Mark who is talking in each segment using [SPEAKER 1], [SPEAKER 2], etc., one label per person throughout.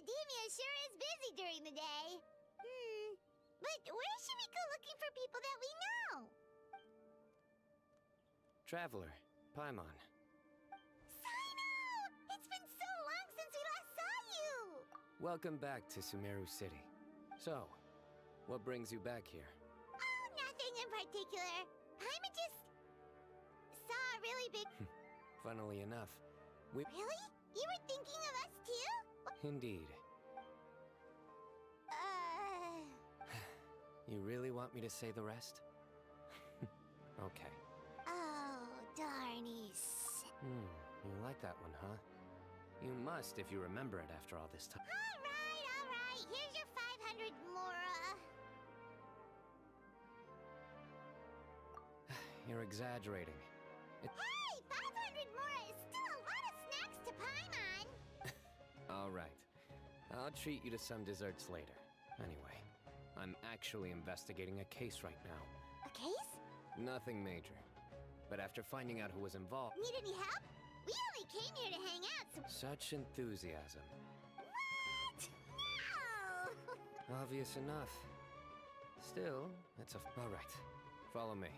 [SPEAKER 1] academia sure is busy during the day. But where should we go looking for people that we know?
[SPEAKER 2] Traveler, Paimon.
[SPEAKER 1] Sino! It's been so long since we last saw you!
[SPEAKER 2] Welcome back to Sumeru City. So, what brings you back here?
[SPEAKER 1] Oh, nothing in particular. Paimon just saw a really big...
[SPEAKER 2] Funnily enough, we...
[SPEAKER 1] Really? You were thinking of us too?
[SPEAKER 2] Indeed. You really want me to say the rest? Okay.
[SPEAKER 1] Oh, darnies.
[SPEAKER 2] You like that one, huh? You must if you remember it after all this time.
[SPEAKER 1] All right. Here's your 500 Mora.
[SPEAKER 2] You're exaggerating.
[SPEAKER 1] Hey! 500 Mora is still a lot of snacks to Paimon!
[SPEAKER 2] All right. I'll treat you to some desserts later. Anyway, I'm actually investigating a case right now.
[SPEAKER 1] A case?
[SPEAKER 2] Nothing major. But after finding out who was involved...
[SPEAKER 1] Need any help? We only came here to hang out, so...
[SPEAKER 2] Such enthusiasm.
[SPEAKER 1] What? No!
[SPEAKER 2] Obvious enough. Still, it's a... All right. Follow me.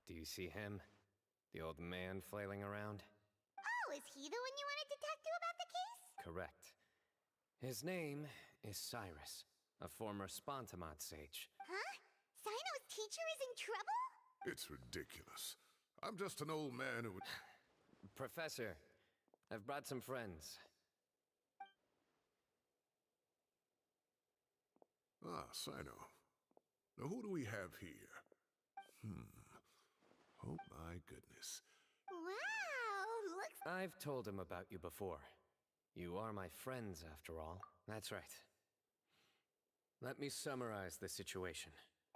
[SPEAKER 2] Do you see him? The old man flailing around?
[SPEAKER 1] Oh, is he the one you wanted to talk to about the case?
[SPEAKER 2] Correct. His name is Cyrus, a former Spontamod sage.
[SPEAKER 1] Huh? Sino's teacher is in trouble?
[SPEAKER 3] It's ridiculous. I'm just an old man who...
[SPEAKER 2] Professor, I've brought some friends.
[SPEAKER 3] Ah, Sino. Now who do we have here? Oh my goodness.
[SPEAKER 1] Wow, looks...
[SPEAKER 2] I've told him about you before. You are my friends, after all. That's right. Let me summarize the situation.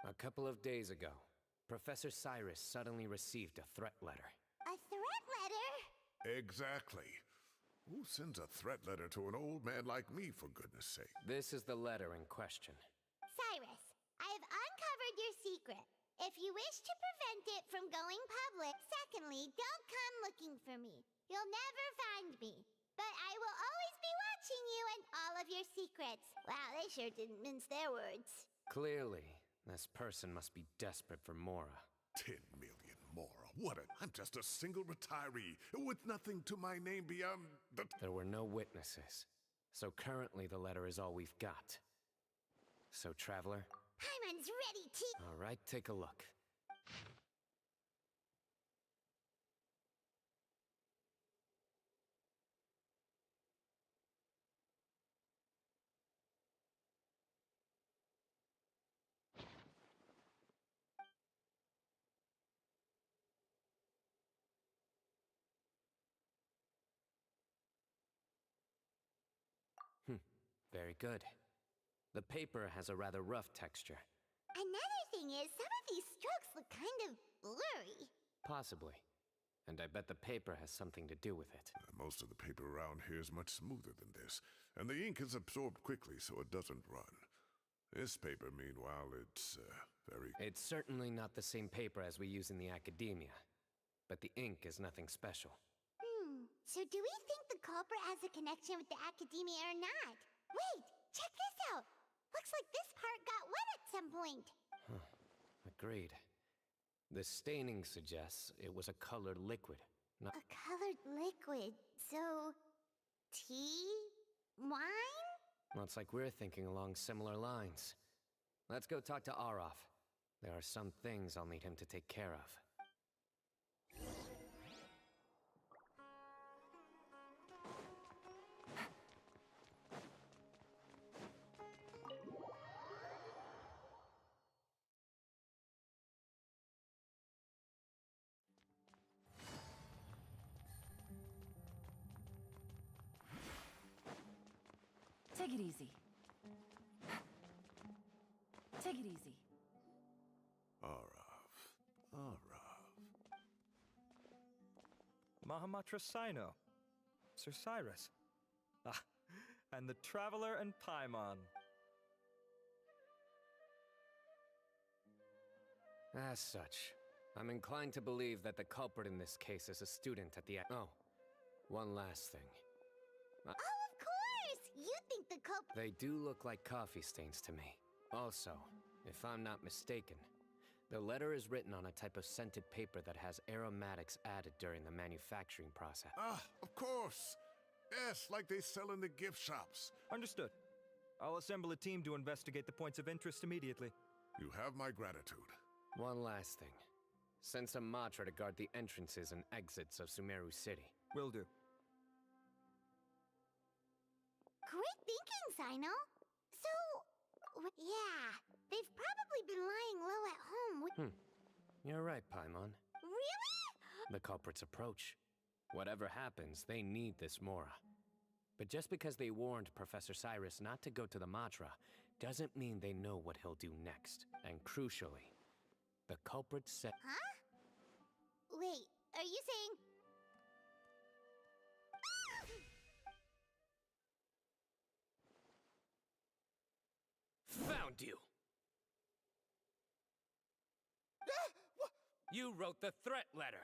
[SPEAKER 2] A couple of days ago, Professor Cyrus suddenly received a threat letter.
[SPEAKER 1] A threat letter?
[SPEAKER 3] Exactly. Who sends a threat letter to an old man like me, for goodness sake?
[SPEAKER 2] This is the letter in question.
[SPEAKER 1] Cyrus, I have uncovered your secret. If you wish to prevent it from going public, secondly, don't come looking for me. You'll never find me. But I will always be watching you and all of your secrets. Wow, they sure didn't mince their words.
[SPEAKER 2] Clearly, this person must be desperate for Mora.
[SPEAKER 3] 10 million more. What a... I'm just a single retiree with nothing to my name beyond the...
[SPEAKER 2] There were no witnesses. So currently the letter is all we've got. So, Traveler?
[SPEAKER 1] Paimon's ready to...
[SPEAKER 2] All right, take a look. Very good. The paper has a rather rough texture.
[SPEAKER 1] Another thing is, some of these strokes look kind of blurry.
[SPEAKER 2] Possibly. And I bet the paper has something to do with it.
[SPEAKER 3] Most of the paper around here is much smoother than this, and the ink is absorbed quickly so it doesn't run. This paper, meanwhile, it's, very...
[SPEAKER 2] It's certainly not the same paper as we use in the academia. But the ink is nothing special.
[SPEAKER 1] So do we think the culprit has a connection with the academia or not? Wait, check this out! Looks like this part got wet at some point.
[SPEAKER 2] Agreed. The staining suggests it was a colored liquid. Not
[SPEAKER 1] A colored liquid, so... tea? Wine?
[SPEAKER 2] Looks like we're thinking along similar lines. Let's go talk to Arof. There are some things I'll need him to take care of.
[SPEAKER 4] Take it easy.
[SPEAKER 3] Arav.
[SPEAKER 5] Mahamatra Sino. Sir Cyrus. Ah, and the Traveler and Paimon.
[SPEAKER 2] As such, I'm inclined to believe that the culprit in this case is a student at the... Oh, one last thing.
[SPEAKER 1] Oh, of course! You think the culprit...
[SPEAKER 2] They do look like coffee stains to me. Also, if I'm not mistaken, the letter is written on a type of scented paper that has aromatics added during the manufacturing process.
[SPEAKER 3] Ah, of course. Yes, like they sell in the gift shops.
[SPEAKER 5] Understood. I'll assemble a team to investigate the points of interest immediately.
[SPEAKER 3] You have my gratitude.
[SPEAKER 2] One last thing. Send some Matra to guard the entrances and exits of Sumeru City.
[SPEAKER 5] Will do.
[SPEAKER 1] Great thinking, Sino. So, yeah, they've probably been lying low at home.
[SPEAKER 2] You're right, Paimon.
[SPEAKER 1] Really?
[SPEAKER 2] The culprits approach. Whatever happens, they need this Mora. But just because they warned Professor Cyrus not to go to the Matra, doesn't mean they know what he'll do next. And crucially, the culprit said...
[SPEAKER 1] Huh? Wait, are you saying...
[SPEAKER 2] Found you! You wrote the threat letter!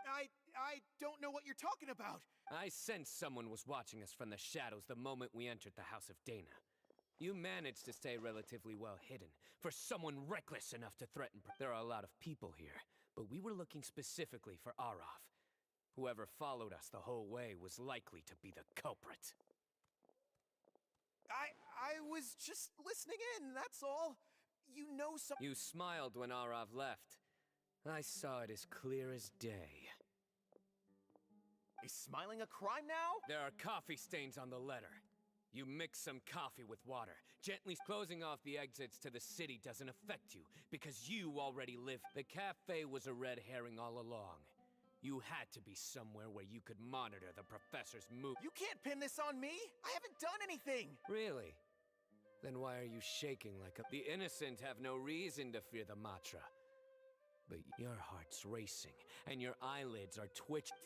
[SPEAKER 6] I don't know what you're talking about.
[SPEAKER 2] I sensed someone was watching us from the shadows the moment we entered the House of Dana. You managed to stay relatively well hidden for someone reckless enough to threaten. There are a lot of people here, but we were looking specifically for Arav. Whoever followed us the whole way was likely to be the culprit.
[SPEAKER 6] I was just listening in, that's all. You know some...
[SPEAKER 2] You smiled when Arav left. I saw it as clear as day.
[SPEAKER 6] Is smiling a crime now?
[SPEAKER 2] There are coffee stains on the letter. You mix some coffee with water. Gently closing off the exits to the city doesn't affect you, because you already live. The cafe was a red herring all along. You had to be somewhere where you could monitor the professor's move.
[SPEAKER 6] You can't pin this on me. I haven't done anything.
[SPEAKER 2] Really? Then why are you shaking like a... The innocent have no reason to fear the Matra. But your heart's racing, and your eyelids are twitching.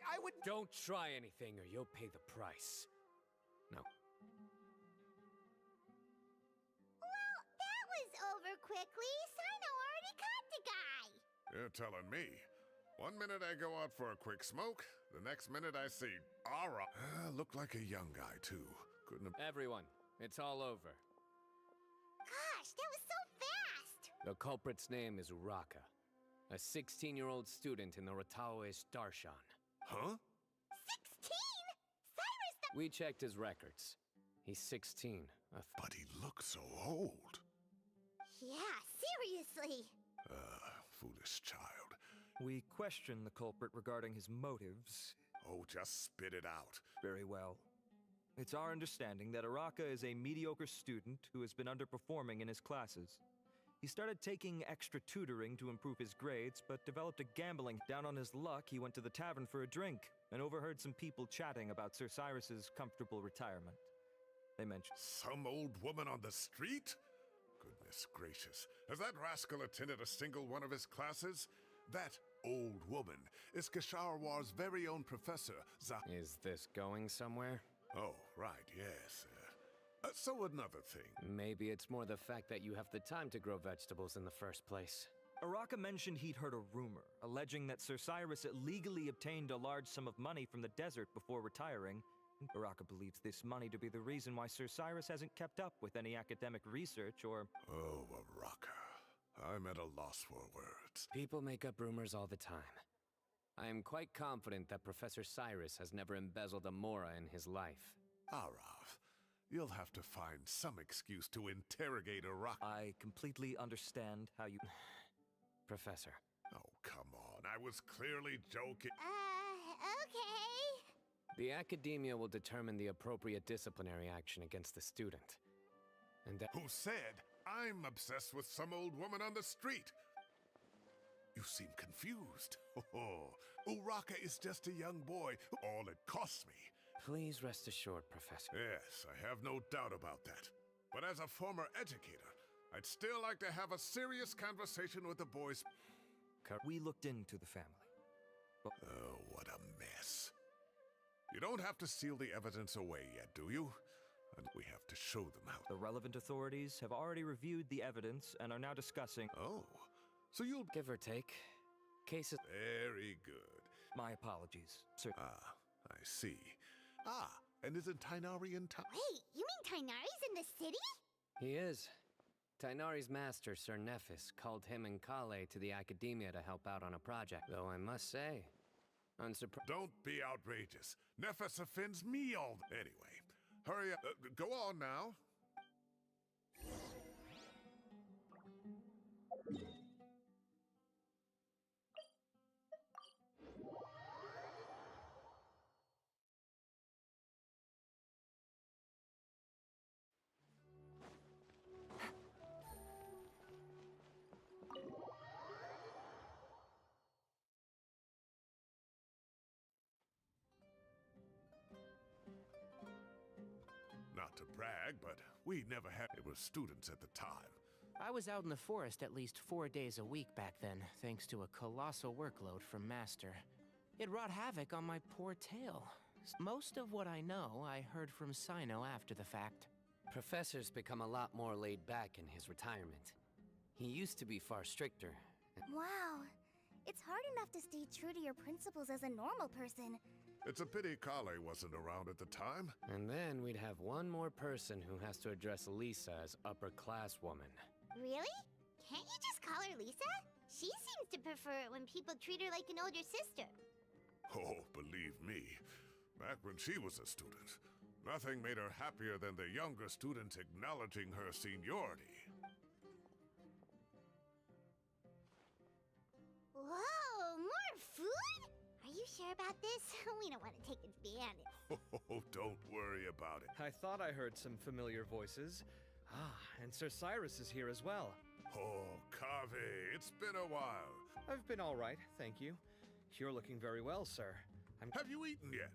[SPEAKER 6] I would...
[SPEAKER 2] Don't try anything or you'll pay the price. No.
[SPEAKER 1] Well, that was over quickly. Sino already caught the guy.
[SPEAKER 3] You're telling me. One minute I go out for a quick smoke, the next minute I see Arav. Looked like a young guy, too. Couldn't have...
[SPEAKER 2] Everyone, it's all over.
[SPEAKER 1] Gosh, that was so fast.
[SPEAKER 2] The culprit's name is Uraka, a 16-year-old student in the Rataoish Darshan.
[SPEAKER 3] Huh?
[SPEAKER 1] 16? Cyrus the...
[SPEAKER 2] We checked his records. He's 16.
[SPEAKER 3] But he looks so old.
[SPEAKER 1] Yeah, seriously.
[SPEAKER 3] Foolish child.
[SPEAKER 5] We question the culprit regarding his motives.
[SPEAKER 3] Oh, just spit it out.
[SPEAKER 5] Very well. It's our understanding that Araka is a mediocre student who has been underperforming in his classes. He started taking extra tutoring to improve his grades, but developed a gambling. Down on his luck, he went to the tavern for a drink and overheard some people chatting about Sir Cyrus's comfortable retirement. They mentioned...
[SPEAKER 3] Some old woman on the street? Goodness gracious. Has that rascal attended a single one of his classes? That old woman is Kasharwar's very own Professor
[SPEAKER 2] Is this going somewhere?
[SPEAKER 3] Oh, right, yes. So another thing.
[SPEAKER 2] Maybe it's more the fact that you have the time to grow vegetables in the first place.
[SPEAKER 5] Araka mentioned he'd heard a rumor, alleging that Sir Cyrus illegally obtained a large sum of money from the desert before retiring. Araka believes this money to be the reason why Sir Cyrus hasn't kept up with any academic research or...
[SPEAKER 3] Oh, Araka. I'm at a loss for words.
[SPEAKER 2] People make up rumors all the time. I am quite confident that Professor Cyrus has never embezzled a Mora in his life.
[SPEAKER 3] Arav, you'll have to find some excuse to interrogate Araka.
[SPEAKER 5] I completely understand how you...
[SPEAKER 2] Professor.
[SPEAKER 3] Oh, come on. I was clearly joking.
[SPEAKER 1] Okay.
[SPEAKER 2] The academia will determine the appropriate disciplinary action against the student. And that...
[SPEAKER 3] Who said I'm obsessed with some old woman on the street? You seem confused. Oh, Uraka is just a young boy. All it costs me.
[SPEAKER 2] Please rest assured, Professor.
[SPEAKER 3] Yes, I have no doubt about that. But as a former educator, I'd still like to have a serious conversation with the boys.
[SPEAKER 5] We looked into the family.
[SPEAKER 3] Oh, what a mess. You don't have to seal the evidence away yet, do you? And we have to show them how.
[SPEAKER 5] The relevant authorities have already reviewed the evidence and are now discussing.
[SPEAKER 3] Oh, so you'll...
[SPEAKER 2] Give or take. Cases.
[SPEAKER 3] Very good.
[SPEAKER 5] My apologies, sir.
[SPEAKER 3] Ah, I see. Ah, and isn't Tainari in town?
[SPEAKER 1] Wait, you mean Tainari's in the city?
[SPEAKER 2] He is. Tainari's master, Sir Nephis, called him and Kale to the academia to help out on a project. Though I must say,
[SPEAKER 3] Don't be outrageous. Nephis offends me all... Anyway, hurry up. Go on now. Not to brag, but we never had... It was students at the time.
[SPEAKER 4] I was out in the forest at least 4 days a week back then, thanks to a colossal workload from Master. It wrought havoc on my poor tail. Most of what I know, I heard from Sino after the fact.
[SPEAKER 2] Professor's become a lot more laid back in his retirement. He used to be far stricter.
[SPEAKER 7] Wow. It's hard enough to stay true to your principles as a normal person.
[SPEAKER 3] It's a pity Kale wasn't around at the time.
[SPEAKER 2] And then we'd have one more person who has to address Lisa as upper-class woman.
[SPEAKER 1] Really? Can't you just call her Lisa? She seems to prefer it when people treat her like an older sister.
[SPEAKER 3] Oh, believe me, back when she was a student, nothing made her happier than the younger students acknowledging her seniority.
[SPEAKER 1] Whoa, more food? Are you sure about this? We don't want to take advantage.
[SPEAKER 3] Oh, don't worry about it.
[SPEAKER 5] I thought I heard some familiar voices. Ah, and Sir Cyrus is here as well.
[SPEAKER 3] Oh, Kave, it's been a while.
[SPEAKER 5] I've been all right, thank you. You're looking very well, sir.
[SPEAKER 3] Have you eaten yet?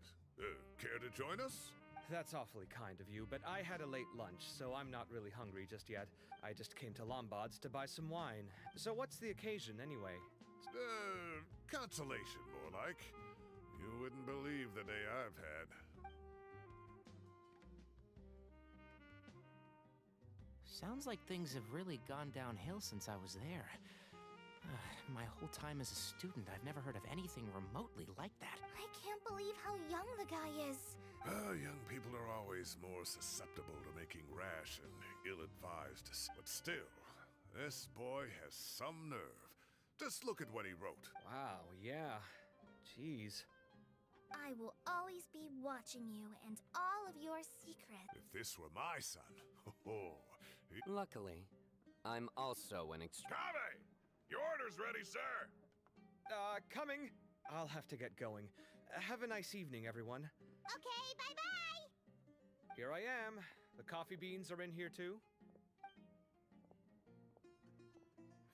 [SPEAKER 3] Care to join us?
[SPEAKER 5] That's awfully kind of you, but I had a late lunch, so I'm not really hungry just yet. I just came to Lombard's to buy some wine. So what's the occasion, anyway?
[SPEAKER 3] Consolation, more like. You wouldn't believe the day I've had.
[SPEAKER 4] Sounds like things have really gone downhill since I was there. My whole time as a student, I've never heard of anything remotely like that.
[SPEAKER 7] I can't believe how young the guy is.
[SPEAKER 3] Young people are always more susceptible to making rash and ill-advised. But still, this boy has some nerve. Just look at what he wrote.
[SPEAKER 5] Wow, yeah. Jeez.
[SPEAKER 7] I will always be watching you and all of your secrets.
[SPEAKER 3] If this were my son,
[SPEAKER 2] Luckily, I'm also an
[SPEAKER 3] Kave! Your order's ready, sir!
[SPEAKER 5] Coming. I'll have to get going. Have a nice evening, everyone.
[SPEAKER 1] Okay, bye-bye!
[SPEAKER 5] Here I am. The coffee beans are in here, too.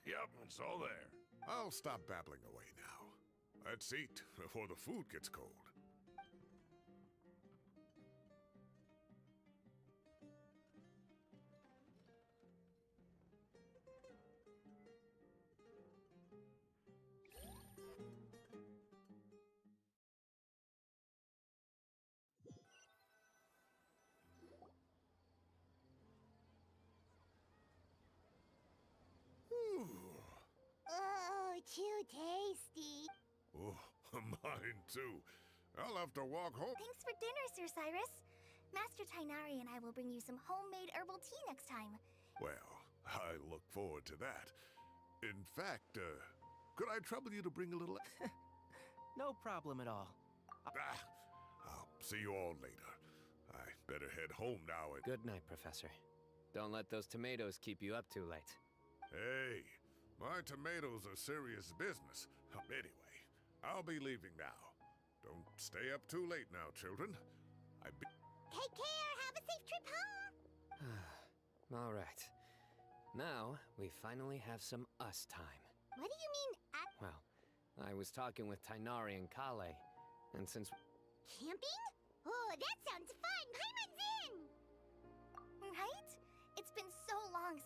[SPEAKER 3] Yep, it's all there. I'll stop babbling away now. Let's eat before the food gets cold.
[SPEAKER 1] Oh, too tasty.
[SPEAKER 3] Oh, mine too. I'll have to walk home.
[SPEAKER 7] Thanks for dinner, Sir Cyrus. Master Tainari and I will bring you some homemade herbal tea next time.
[SPEAKER 3] Well, I look forward to that. In fact, could I trouble you to bring a little...
[SPEAKER 4] No problem at all.
[SPEAKER 3] I'll see you all later. I better head home now and...
[SPEAKER 2] Good night, Professor. Don't let those tomatoes keep you up too late.
[SPEAKER 3] Hey, my tomatoes are serious business. Anyway, I'll be leaving now. Don't stay up too late now, children.
[SPEAKER 1] Take care, have a safe trip home.
[SPEAKER 2] All right. Now, we finally have some us time.
[SPEAKER 1] What do you mean,
[SPEAKER 2] Well, I was talking with Tainari and Kale, and since...
[SPEAKER 1] camping? Oh, that sounds fun! Paimon's in!
[SPEAKER 7] Right? It's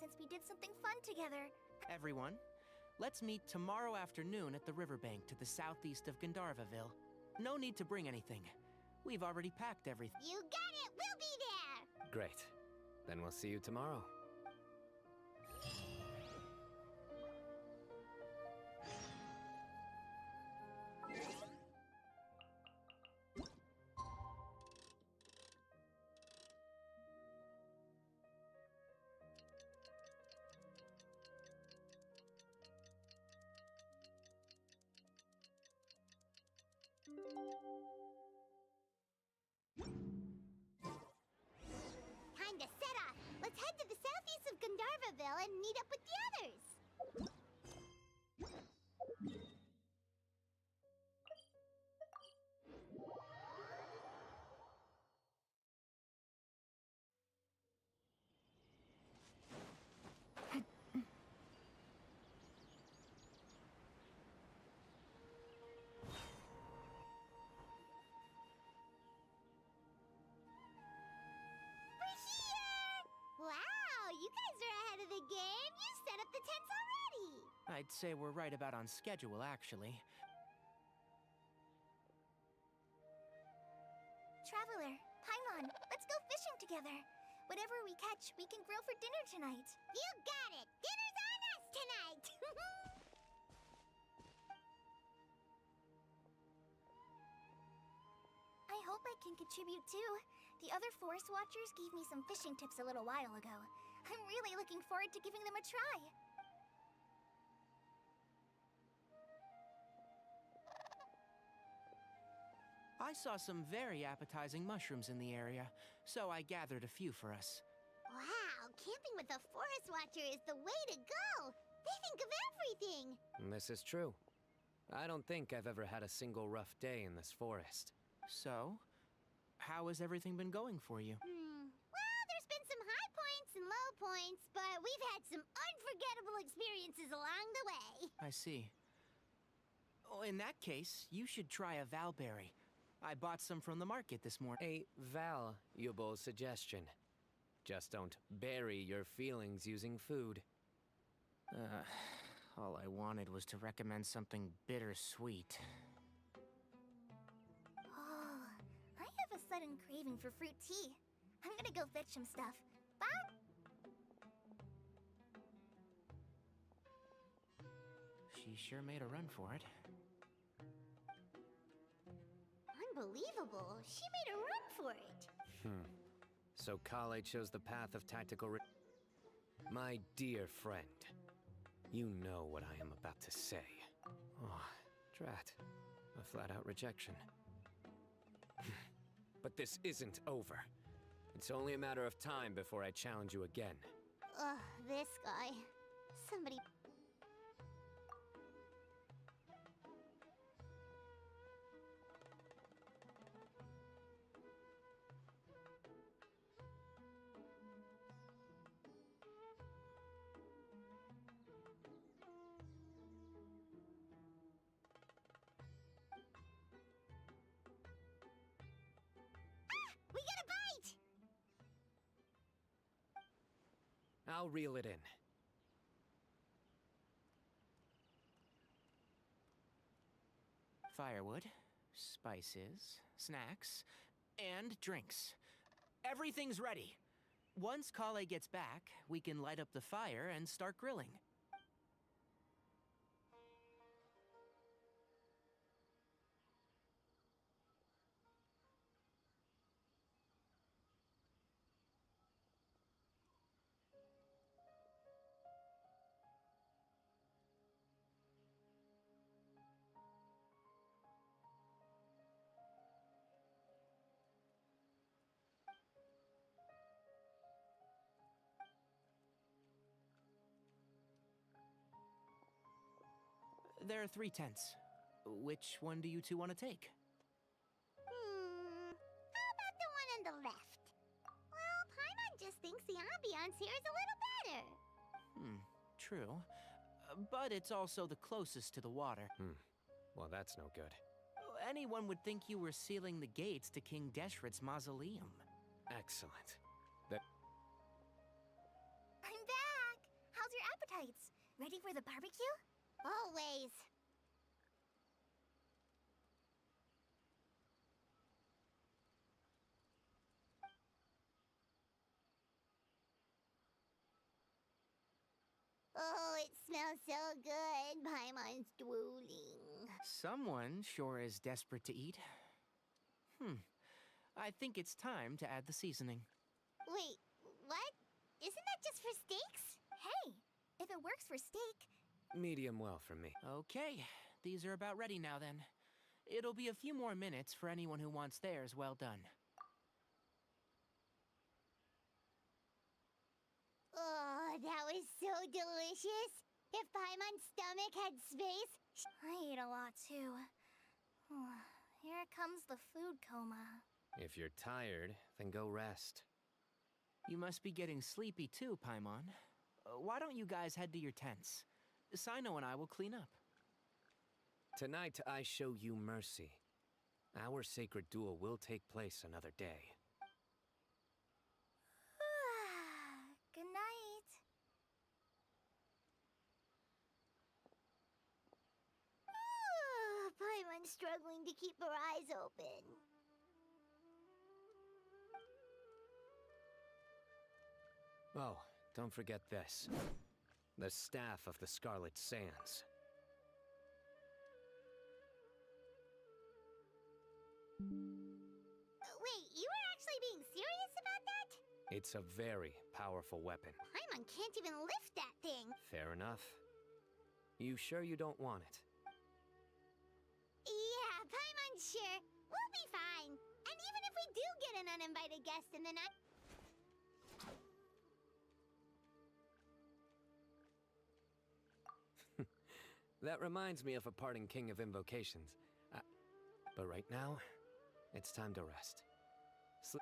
[SPEAKER 7] since we did something fun together.
[SPEAKER 4] Everyone, let's meet tomorrow afternoon at the riverbank to the southeast of Gandharvaville. No need to bring anything. We've already packed everything.
[SPEAKER 1] You got it! We'll be there!
[SPEAKER 2] Great. Then we'll see you tomorrow.
[SPEAKER 1] Time to set off! Let's head to the southeast of Gandharvaville and meet up with the others! Wow, you guys are ahead of the game! You set up the tents already!
[SPEAKER 4] I'd say we're right about on schedule, actually.
[SPEAKER 7] Traveler, Paimon, let's go fishing together. Whatever we catch, we can grill for dinner tonight.
[SPEAKER 1] You got it! Dinner's on us tonight!
[SPEAKER 7] I hope I can contribute too. The other Forest Watchers gave me some fishing tips a little while ago. I'm really looking forward to giving them a try.
[SPEAKER 4] I saw some very appetizing mushrooms in the area, so I gathered a few for us.
[SPEAKER 1] Wow, camping with a Forest Watcher is the way to go! They think of everything!
[SPEAKER 2] This is true. I don't think I've ever had a single rough day in this forest.
[SPEAKER 4] So, how has everything been going for you?
[SPEAKER 1] Well, there's been some high points and low points, but we've had some unforgettable experiences along the way.
[SPEAKER 4] I see. Oh, in that case, you should try a valberry. I bought some from the market this morning.
[SPEAKER 2] A valuable suggestion. Just don't bury your feelings using food.
[SPEAKER 4] All I wanted was to recommend something bittersweet.
[SPEAKER 7] Oh, I have a sudden craving for fruit tea. I'm gonna go fetch some stuff. Bye!
[SPEAKER 4] She sure made a run for it.
[SPEAKER 1] Unbelievable! She made a run for it!
[SPEAKER 2] So Kale chose the path of tactical My dear friend, you know what I am about to say. Oh, drat. A flat-out rejection. But this isn't over. It's only a matter of time before I challenge you again.
[SPEAKER 1] Ugh, this guy. Somebody... We got a bite!
[SPEAKER 2] I'll reel it in.
[SPEAKER 4] Firewood, spices, snacks, and drinks. Everything's ready. Once Kale gets back, we can light up the fire and start grilling. There are 3 tents. Which one do you two want to take?
[SPEAKER 1] How about the one on the left? Well, Paimon just thinks the ambiance here is a little better.
[SPEAKER 4] True. But it's also the closest to the water.
[SPEAKER 2] Well, that's no good.
[SPEAKER 4] Anyone would think you were sealing the gates to King Deshret's mausoleum.
[SPEAKER 2] Excellent.
[SPEAKER 7] I'm back! Alright, ready for the barbecue?
[SPEAKER 1] Always. Oh, it smells so good. Paimon's drooling.
[SPEAKER 4] Someone sure is desperate to eat. I think it's time to add the seasoning.
[SPEAKER 1] Wait, what? Isn't that just for steaks?
[SPEAKER 7] Hey, if it works for steak.
[SPEAKER 2] Medium well for me.
[SPEAKER 4] Okay, these are about ready now then. It'll be a few more minutes for anyone who wants theirs well done.
[SPEAKER 1] Oh, that was so delicious. If Paimon's stomach had space,
[SPEAKER 7] I ate a lot too. Here comes the food coma.
[SPEAKER 2] If you're tired, then go rest.
[SPEAKER 4] You must be getting sleepy too, Paimon. Why don't you guys head to your tents? Sino and I will clean up.
[SPEAKER 2] Tonight, I show you mercy. Our sacred duel will take place another day.
[SPEAKER 7] Good night.
[SPEAKER 1] Paimon's struggling to keep her eyes open.
[SPEAKER 2] Oh, don't forget this. The staff of the Scarlet Sands.
[SPEAKER 1] Wait, you were actually being serious about that?
[SPEAKER 2] It's a very powerful weapon.
[SPEAKER 1] Paimon can't even lift that thing.
[SPEAKER 2] Fair enough. You sure you don't want it?
[SPEAKER 1] Yeah, Paimon's sure. We'll be fine. And even if we do get an uninvited guest in the night...
[SPEAKER 2] That reminds me of a parting king of invocations. But right now, it's time to rest. Sleep.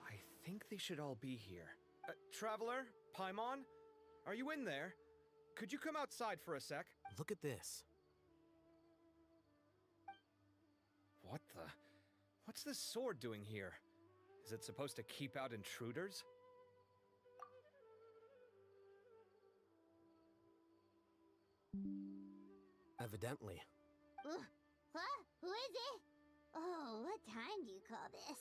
[SPEAKER 6] I think they should all be here. Traveler? Paimon? Are you in there? Could you come outside for a sec?
[SPEAKER 8] Look at this.
[SPEAKER 6] What the? What's this sword doing here? Is it supposed to keep out intruders?
[SPEAKER 8] Evidently.
[SPEAKER 1] Huh? Who is it? Oh, what time do you call this?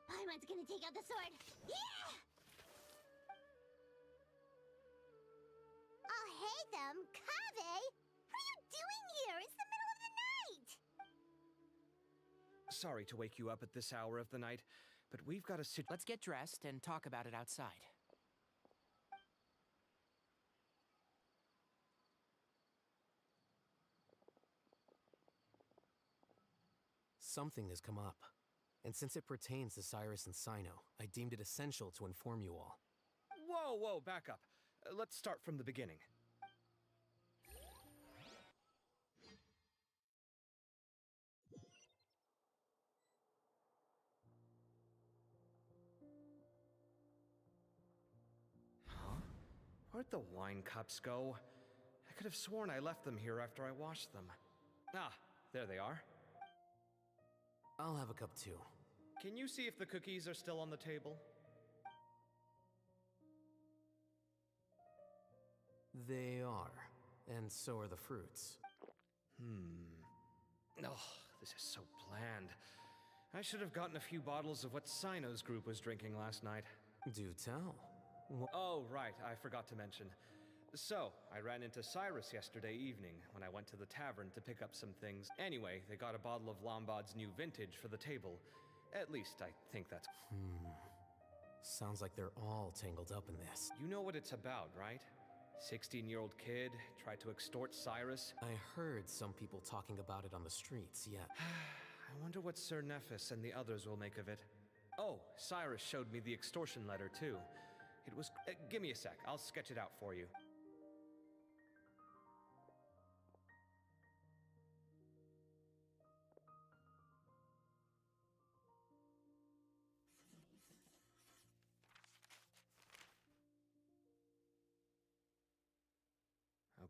[SPEAKER 1] Paimon's gonna take out the sword. Yeah! Oh, hey them, Kave! What are you doing here? It's the middle of the night!
[SPEAKER 6] Sorry to wake you up at this hour of the night, but we've got to sit.
[SPEAKER 4] Let's get dressed and talk about it outside.
[SPEAKER 8] Something has come up. And since it pertains to Cyrus and Sino, I deemed it essential to inform you all.
[SPEAKER 6] Whoa, back up. Let's start from the beginning. Huh? Where'd the wine cups go? I could have sworn I left them here after I washed them. Ah, there they are.
[SPEAKER 8] I'll have a cup too.
[SPEAKER 6] Can you see if the cookies are still on the table?
[SPEAKER 8] They are. And so are the fruits.
[SPEAKER 6] Oh, this is so bland. I should have gotten a few bottles of what Sino's group was drinking last night.
[SPEAKER 8] Do tell.
[SPEAKER 6] Oh, right, I forgot to mention. So, I ran into Cyrus yesterday evening when I went to the tavern to pick up some things. Anyway, they got a bottle of Lombard's new vintage for the table. At least, I think that's...
[SPEAKER 8] Sounds like they're all tangled up in this.
[SPEAKER 6] You know what it's about, right? 16-year-old kid tried to extort Cyrus.
[SPEAKER 8] I heard some people talking about it on the streets, yeah.
[SPEAKER 6] I wonder what Sir Nephis and the others will make of it. Oh, Cyrus showed me the extortion letter, too. It was... give me a sec, I'll sketch it out for you.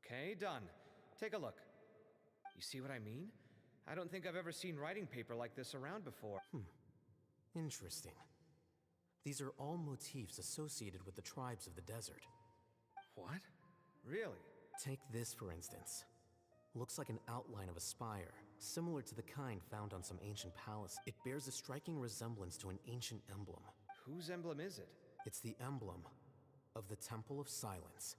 [SPEAKER 6] Okay, done. Take a look. You see what I mean? I don't think I've ever seen writing paper like this around before.
[SPEAKER 8] Interesting. These are all motifs associated with the tribes of the desert.
[SPEAKER 6] What? Really?
[SPEAKER 8] Take this, for instance. Looks like an outline of a spire, similar to the kind found on some ancient palace. It bears a striking resemblance to an ancient emblem.
[SPEAKER 6] Whose emblem is it?
[SPEAKER 8] It's the emblem of the Temple of Silence.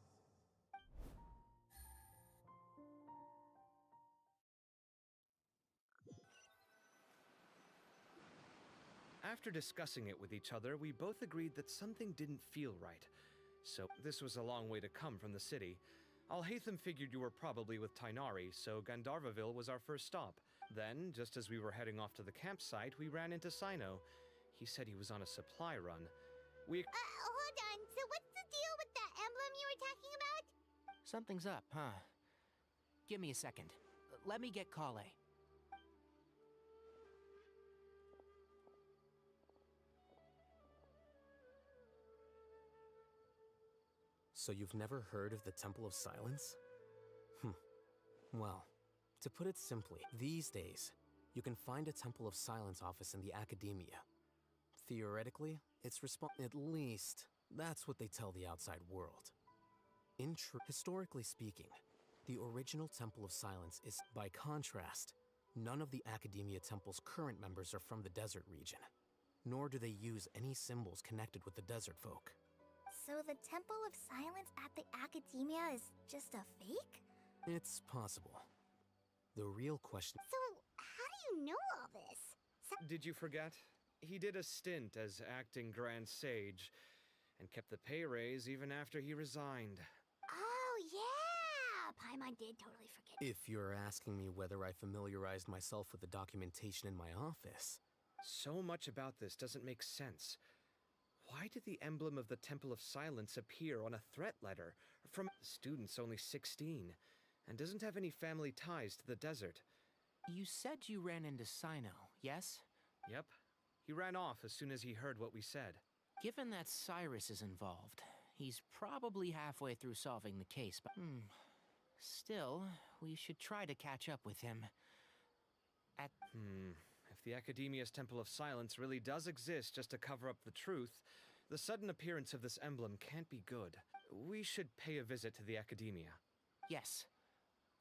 [SPEAKER 6] After discussing it with each other, we both agreed that something didn't feel right. So, this was a long way to come from the city. Alhaitham figured you were probably with Tainari, so Gandharvaville was our first stop. Then, just as we were heading off to the campsite, we ran into Sino. He said he was on a supply run.
[SPEAKER 1] Hold on. So what's the deal with that emblem you were talking about?
[SPEAKER 4] Something's up, huh? Give me a second. Let me get Kale.
[SPEAKER 8] So you've never heard of the Temple of Silence? Well, to put it simply, these days, you can find a Temple of Silence office in the Academia. Theoretically, it's at least, that's what they tell the outside world. Historically speaking, the original Temple of Silence is, by contrast, none of the Academia Temple's current members are from the desert region, nor do they use any symbols connected with the desert folk.
[SPEAKER 7] So the Temple of Silence at the Academia is just a fake?
[SPEAKER 8] It's possible. The real question...
[SPEAKER 1] So, how do you know all this?
[SPEAKER 6] Did you forget? He did a stint as acting Grand Sage, and kept the pay raise even after he resigned.
[SPEAKER 1] Oh, yeah! Paimon did totally forget.
[SPEAKER 8] If you're asking me whether I familiarized myself with the documentation in my office...
[SPEAKER 6] So much about this doesn't make sense. Why did the emblem of the Temple of Silence appear on a threat letter from a student's only 16, and doesn't have any family ties to the desert?
[SPEAKER 4] You said you ran into Sino, yes?
[SPEAKER 6] Yep. He ran off as soon as he heard what we said.
[SPEAKER 4] Given that Cyrus is involved, he's probably halfway through solving the case, but... Still, we should try to catch up with him.
[SPEAKER 6] If the Academia's Temple of Silence really does exist just to cover up the truth, the sudden appearance of this emblem can't be good. We should pay a visit to the Academia.
[SPEAKER 4] Yes.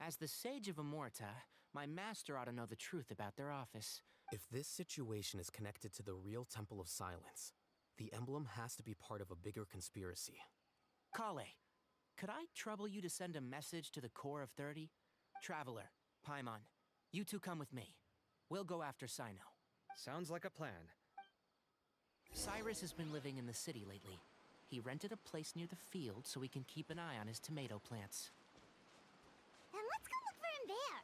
[SPEAKER 4] As the Sage of Amorta, my master ought to know the truth about their office.
[SPEAKER 8] If this situation is connected to the real Temple of Silence, the emblem has to be part of a bigger conspiracy.
[SPEAKER 4] Kale, could I trouble you to send a message to the Core of 30? Traveler, Paimon, you two come with me. We'll go after Sino.
[SPEAKER 6] Sounds like a plan.
[SPEAKER 4] Cyrus has been living in the city lately. He rented a place near the field so he can keep an eye on his tomato plants.
[SPEAKER 1] Then let's go look for him there.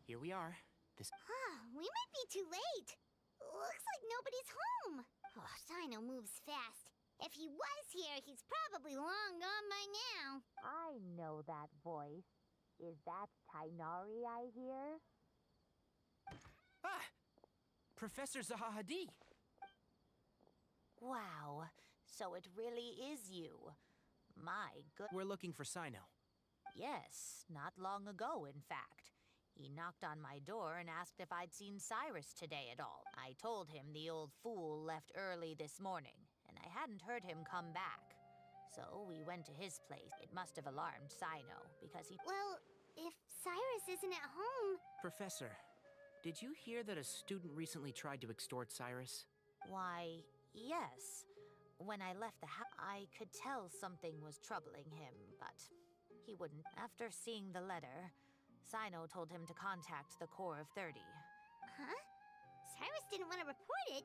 [SPEAKER 4] Here we are.
[SPEAKER 1] We might be too late. Looks like nobody's home. Oh, Sino moves fast. If he was here, he's probably long gone by now.
[SPEAKER 9] I know that voice. Is that Tainari I hear?
[SPEAKER 4] Ah! Professor Zahahadi!
[SPEAKER 9] Wow, so it really is you. My good...
[SPEAKER 4] We're looking for Sino.
[SPEAKER 9] Yes, not long ago, in fact. He knocked on my door and asked if I'd seen Cyrus today at all. I told him the old fool left early this morning, and I hadn't heard him come back. So we went to his place. It must have alarmed Sino, because he...
[SPEAKER 1] Well, if Cyrus isn't at home...
[SPEAKER 4] Professor, did you hear that a student recently tried to extort Cyrus?
[SPEAKER 9] Why, yes. When I left the house, I could tell something was troubling him, but he wouldn't. After seeing the letter, Sino told him to contact the Core of 30.
[SPEAKER 1] Huh? Cyrus didn't want to report it.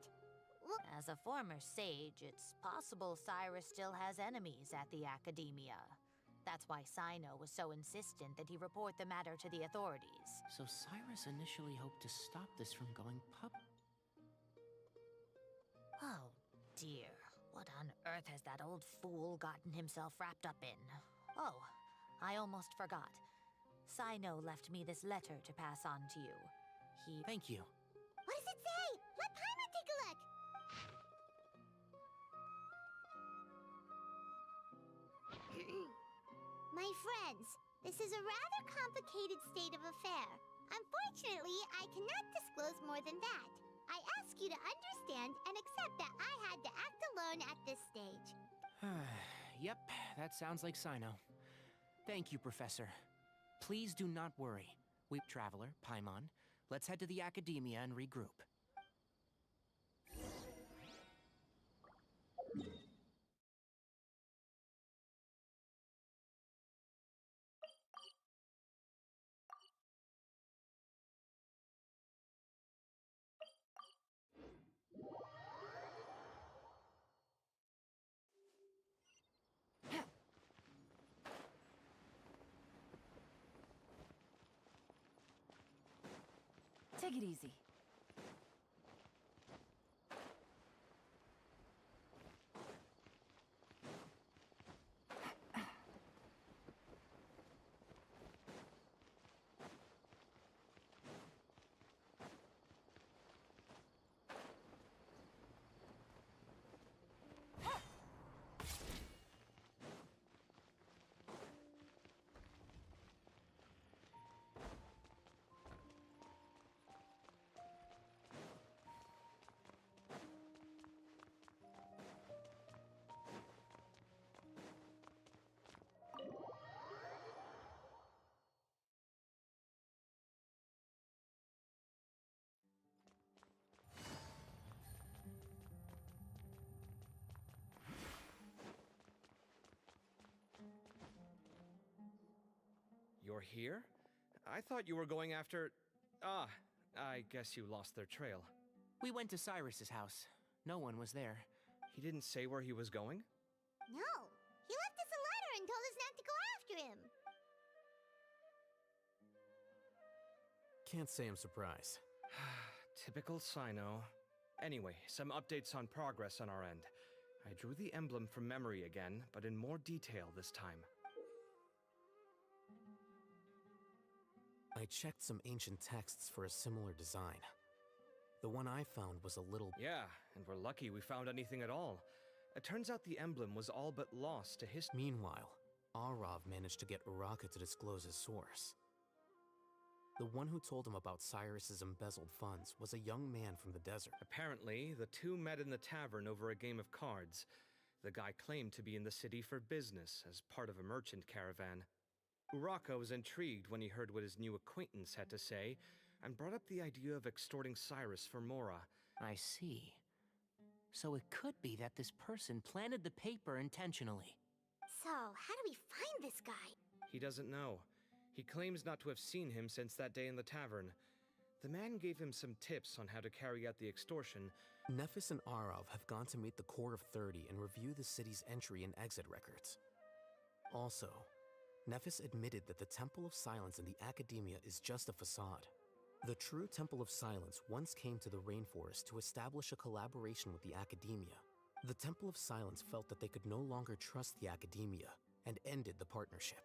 [SPEAKER 1] Well,
[SPEAKER 9] As a former sage, it's possible Cyrus still has enemies at the Academia. That's why Sino was so insistent that he report the matter to the authorities.
[SPEAKER 4] So Cyrus initially hoped to stop this from going public.
[SPEAKER 9] Oh, dear. What on earth has that old fool gotten himself wrapped up in? Oh, I almost forgot. Sino left me this letter to pass on to you.
[SPEAKER 4] Thank you.
[SPEAKER 1] What does it say? Let Paimon take a look. My friends, this is a rather complicated state of affair. Unfortunately, I cannot disclose more than that. I ask you to understand and accept that I had to act alone at this stage.
[SPEAKER 4] Yep, that sounds like Sino. Thank you, Professor. Please do not worry. Traveler, Paimon, let's head to the Academia and regroup.
[SPEAKER 10] Take it easy.
[SPEAKER 6] You're here? I thought you were going after... Ah, I guess you lost their trail.
[SPEAKER 4] We went to Cyrus's house. No one was there.
[SPEAKER 6] He didn't say where he was going?
[SPEAKER 1] No, he left us a letter and told us not to go after him.
[SPEAKER 8] Can't say I'm surprised.
[SPEAKER 6] Typical Sino. Anyway, some updates on progress on our end. I drew the emblem from memory again, but in more detail this time.
[SPEAKER 8] I checked some ancient texts for a similar design. The one I found was a little...
[SPEAKER 6] Yeah, and we're lucky we found anything at all. It turns out the emblem was all but lost to history.
[SPEAKER 8] Meanwhile, Arav managed to get Uraka to disclose his source. The one who told him about Cyrus's embezzled funds was a young man from the desert.
[SPEAKER 6] Apparently, the two met in the tavern over a game of cards. The guy claimed to be in the city for business, as part of a merchant caravan. Uraka was intrigued when he heard what his new acquaintance had to say, and brought up the idea of extorting Cyrus for Mora.
[SPEAKER 4] I see. So it could be that this person planted the paper intentionally.
[SPEAKER 1] So, how do we find this guy?
[SPEAKER 6] He doesn't know. He claims not to have seen him since that day in the tavern. The man gave him some tips on how to carry out the extortion.
[SPEAKER 8] Nephis and Arav have gone to meet the Core of 30 and review the city's entry and exit records. Also, Nephis admitted that the Temple of Silence in the Academia is just a facade. The true Temple of Silence once came to the rainforest to establish a collaboration with the Academia. The Temple of Silence felt that they could no longer trust the Academia and ended the partnership.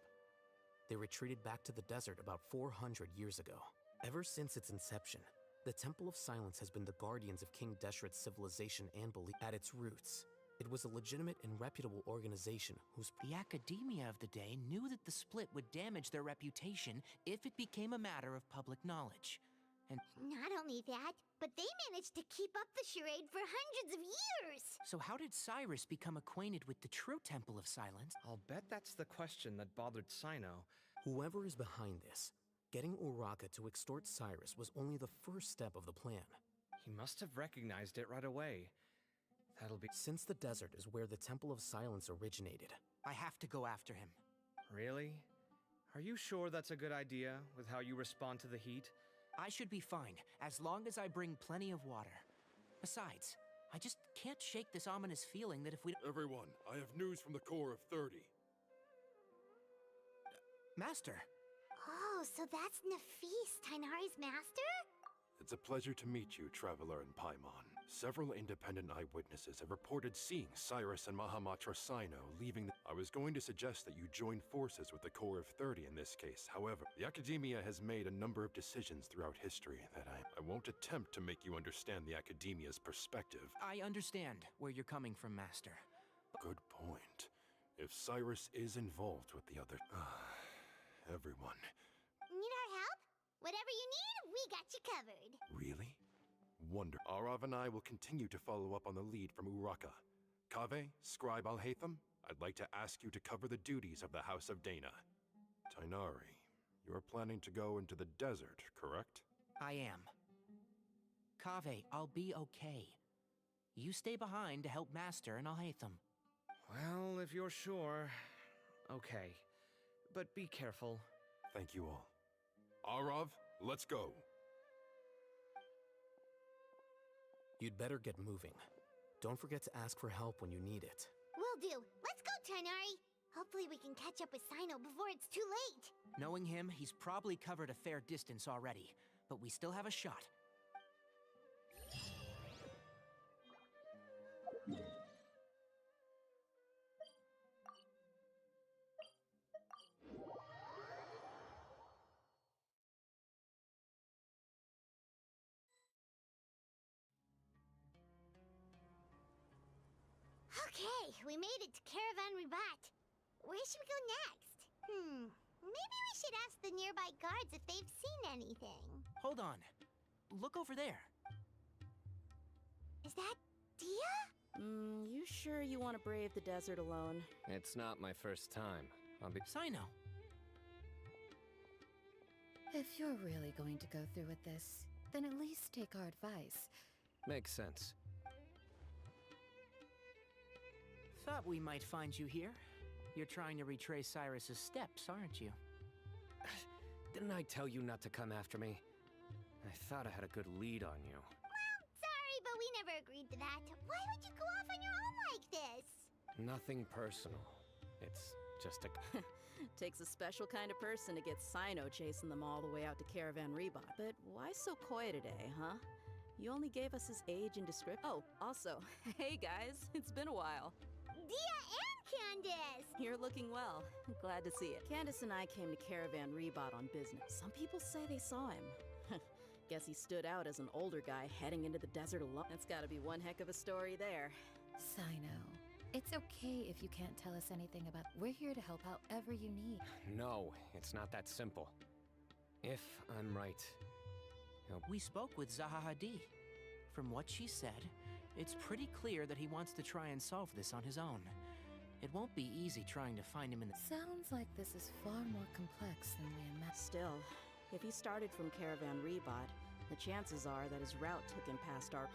[SPEAKER 8] They retreated back to the desert about 400 years ago. Ever since its inception, the Temple of Silence has been the guardians of King Deshret's civilization and belief. At its roots, it was a legitimate and reputable organization whose...
[SPEAKER 4] The Academia of the day knew that the split would damage their reputation if it became a matter of public knowledge. And
[SPEAKER 1] Not only that, but they managed to keep up the charade for hundreds of years!
[SPEAKER 4] so how did Cyrus become acquainted with the true Temple of Silence?
[SPEAKER 6] I'll bet that's the question that bothered Sino.
[SPEAKER 8] Whoever is behind this, getting Uraka to extort Cyrus was only the first step of the plan.
[SPEAKER 6] He must have recognized it right away. That'll be...
[SPEAKER 8] Since the desert is where the Temple of Silence originated,
[SPEAKER 4] I have to go after him.
[SPEAKER 6] Really? Are you sure that's a good idea, with how you respond to the heat?
[SPEAKER 4] I should be fine, as long as I bring plenty of water. Besides, I just can't shake this ominous feeling that if we...
[SPEAKER 11] Everyone, I have news from the Core of 30.
[SPEAKER 4] Master!
[SPEAKER 1] Oh, so that's Nafis, Tainari's master?
[SPEAKER 11] It's a pleasure to meet you, Traveler and Paimon. Several independent eyewitnesses have reported seeing Cyrus and Mahamatra Sino leaving I was going to suggest that you join forces with the Corps of 30 in this case. However, the Academia has made a number of decisions throughout history that I won't attempt to make you understand the Academia's perspective.
[SPEAKER 4] I understand where you're coming from, Master.
[SPEAKER 11] Good point. If Cyrus is involved with the other... everyone.
[SPEAKER 1] Need our help? Whatever you need, we got you covered.
[SPEAKER 11] Really? Wonder. Arav and I will continue to follow up on the lead from Uraka. Kaveh, Scribe Alhaitham, I'd like to ask you to cover the duties of the House of Dana. Tainari, you're planning to go into the desert, correct?
[SPEAKER 4] I am. Kaveh, I'll be okay. You stay behind to help Master and Alhaitham.
[SPEAKER 6] Well, if you're sure. Okay. But be careful.
[SPEAKER 11] Thank you all. Arav, let's go.
[SPEAKER 8] You'd better get moving. Don't forget to ask for help when you need it.
[SPEAKER 1] Will do. Let's go, Tainari. Hopefully we can catch up with Sino before it's too late.
[SPEAKER 4] Knowing him, he's probably covered a fair distance already, but we still have a shot.
[SPEAKER 1] Okay, we made it to Caravan Ribat. Where should we go next? Maybe we should ask the nearby guards if they've seen anything.
[SPEAKER 4] Hold on. Look over there.
[SPEAKER 1] Is that Dia?
[SPEAKER 10] You sure you want to brave the desert alone?
[SPEAKER 2] It's not my first time. I'll be...
[SPEAKER 4] Sino.
[SPEAKER 12] If you're really going to go through with this, then at least take our advice.
[SPEAKER 2] Makes sense.
[SPEAKER 4] Thought we might find you here. You're trying to retrace Cyrus's steps, aren't you?
[SPEAKER 2] Didn't I tell you not to come after me? I thought I had a good lead on you.
[SPEAKER 1] Well, sorry, but we never agreed to that. Why would you go off on your own like this?
[SPEAKER 2] Nothing personal. It's just a...
[SPEAKER 10] Takes a special kind of person to get Sino chasing them all the way out to Caravan Ribat. But why so coy today, huh? You only gave us his age and description. Oh, also, hey guys, it's been a while.
[SPEAKER 1] Dia and Candace!
[SPEAKER 10] You're looking well. Glad to see it. Candace and I came to Caravan Ribat on business. Some people say they saw him. Guess he stood out as an older guy heading into the desert alone. That's gotta be one heck of a story there.
[SPEAKER 12] Sino, it's okay if you can't tell us anything about... We're here to help however you need.
[SPEAKER 2] No, it's not that simple. If I'm right...
[SPEAKER 4] We spoke with Zaha Hadid. From what she said, it's pretty clear that he wants to try and solve this on his own. It won't be easy trying to find him in the...
[SPEAKER 12] Sounds like this is far more complex than we imagined.
[SPEAKER 10] Still, if he started from Caravan Ribat, the chances are that his route took him past our...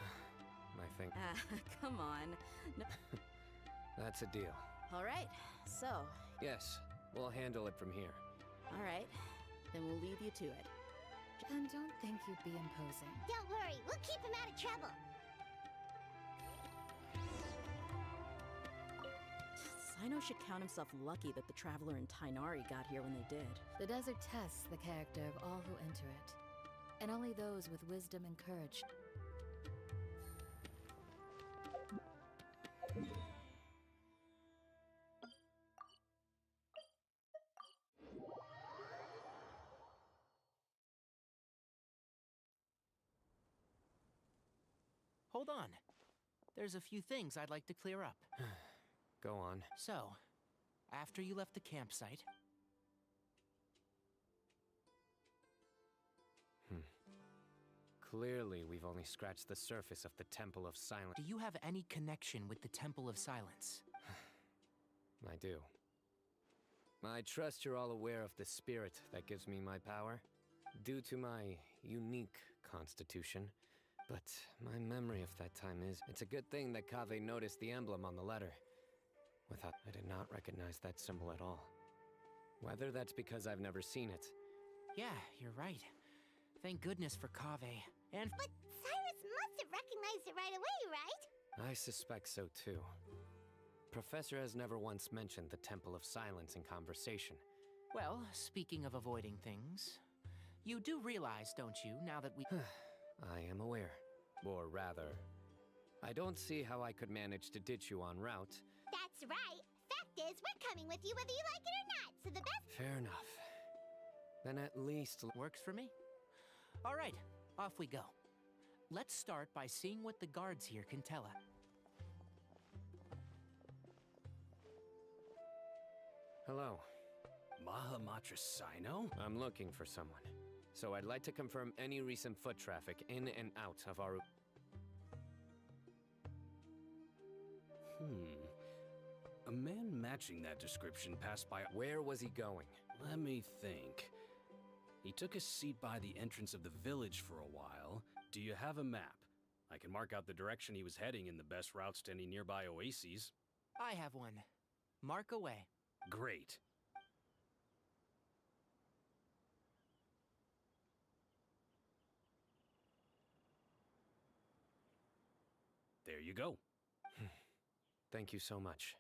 [SPEAKER 2] I think...
[SPEAKER 10] Come on. No.
[SPEAKER 2] That's a deal.
[SPEAKER 10] All right, so...
[SPEAKER 2] Yes, we'll handle it from here.
[SPEAKER 10] All right, then we'll leave you to it.
[SPEAKER 12] And don't think you'd be imposing.
[SPEAKER 1] Don't worry, we'll keep him out of trouble.
[SPEAKER 10] Sino should count himself lucky that the Traveler and Tainari got here when they did.
[SPEAKER 12] The desert tests the character of all who enter it, and only those with wisdom and courage.
[SPEAKER 4] Hold on. There's a few things I'd like to clear up.
[SPEAKER 2] Go on.
[SPEAKER 4] So, after you left the campsite...
[SPEAKER 2] Clearly, we've only scratched the surface of the Temple of Silence.
[SPEAKER 4] Do you have any connection with the Temple of Silence?
[SPEAKER 2] I do. I trust you're all aware of the spirit that gives me my power. Due to my unique constitution. But my memory of that time is... It's a good thing that Kaveh noticed the emblem on the letter. Without... I did not recognize that symbol at all. Whether that's because I've never seen it.
[SPEAKER 4] Yeah, you're right. Thank goodness for Kaveh. And...
[SPEAKER 1] But Cyrus must have recognized it right away, right?
[SPEAKER 2] I suspect so too. Professor has never once mentioned the Temple of Silence in conversation.
[SPEAKER 4] Well, speaking of avoiding things... You do realize, don't you, now that we...
[SPEAKER 2] I am aware. Or rather, I don't see how I could manage to ditch you en route.
[SPEAKER 1] That's right. Fact is, we're coming with you whether you like it or not, so the best...
[SPEAKER 2] Fair enough. Then at least...
[SPEAKER 4] Works for me. All right, off we go. Let's start by seeing what the guards here can tell us.
[SPEAKER 2] Hello.
[SPEAKER 13] Mahamatra Sino?
[SPEAKER 2] I'm looking for someone. So I'd like to confirm any recent foot traffic in and out of our...
[SPEAKER 13] A man matching that description passed by...
[SPEAKER 2] Where was he going?
[SPEAKER 13] Let me think. He took a seat by the entrance of the village for a while. Do you have a map? I can mark out the direction he was heading and the best routes to any nearby oases.
[SPEAKER 4] I have one. Mark away.
[SPEAKER 13] Great. There you go.
[SPEAKER 2] Thank you so much.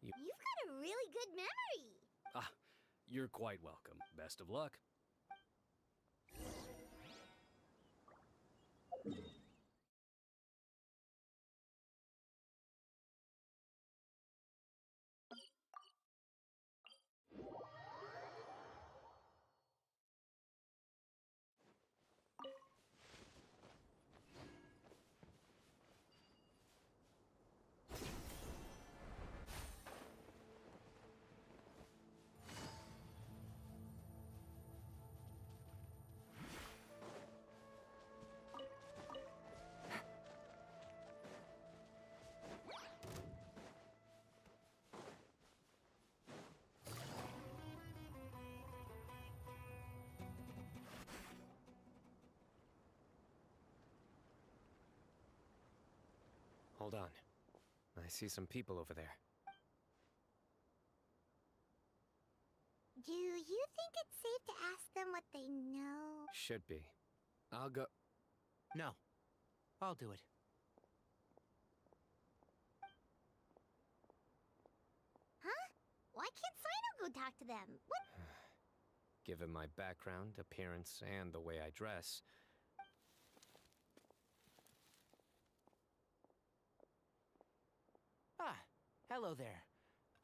[SPEAKER 1] You've got a really good memory.
[SPEAKER 13] Ah, you're quite welcome. Best of luck.
[SPEAKER 2] Hold on. I see some people over there.
[SPEAKER 1] Do you think it's safe to ask them what they know?
[SPEAKER 2] Should be. I'll go...
[SPEAKER 4] No. I'll do it.
[SPEAKER 1] Huh? Why can't Sino go talk to them? What?
[SPEAKER 2] Given my background, appearance, and the way I dress...
[SPEAKER 4] Ah, hello there.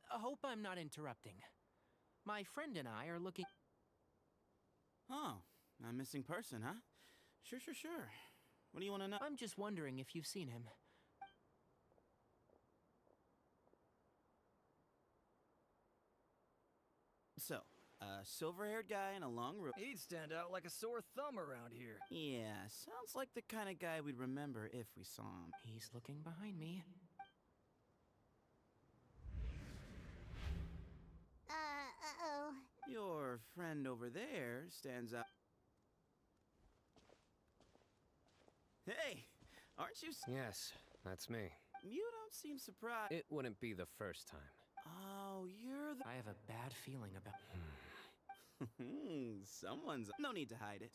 [SPEAKER 4] I hope I'm not interrupting. My friend and I are looking...
[SPEAKER 14] Oh, a missing person, huh? Sure. What do you want to know?
[SPEAKER 4] I'm just wondering if you've seen him.
[SPEAKER 14] So, a silver-haired guy in a long robe.
[SPEAKER 5] He'd stand out like a sore thumb around here.
[SPEAKER 14] Yeah, sounds like the kind of guy we'd remember if we saw him.
[SPEAKER 4] He's looking behind me.
[SPEAKER 1] Uh-oh.
[SPEAKER 14] Your friend over there stands out. Hey, aren't you...
[SPEAKER 2] Yes, that's me.
[SPEAKER 14] You don't seem surprised.
[SPEAKER 2] It wouldn't be the first time.
[SPEAKER 14] Oh, you're the...
[SPEAKER 4] I have a bad feeling about...
[SPEAKER 14] Someone's... No need to hide it.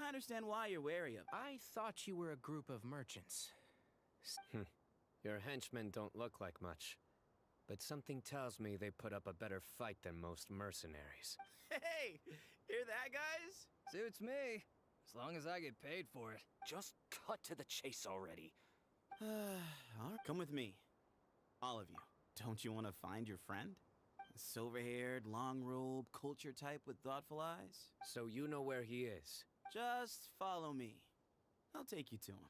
[SPEAKER 14] I understand why you're wary of...
[SPEAKER 4] I thought you were a group of merchants.
[SPEAKER 2] Your henchmen don't look like much. But something tells me they put up a better fight than most mercenaries.
[SPEAKER 14] Hey! Hear that, guys?
[SPEAKER 5] Suits me. As long as I get paid for it.
[SPEAKER 13] Just cut to the chase already.
[SPEAKER 14] All right, come with me. All of you. Don't you want to find your friend? A silver-haired, long-robed, culture type with thoughtful eyes?
[SPEAKER 2] So you know where he is?
[SPEAKER 14] Just follow me. I'll take you to him.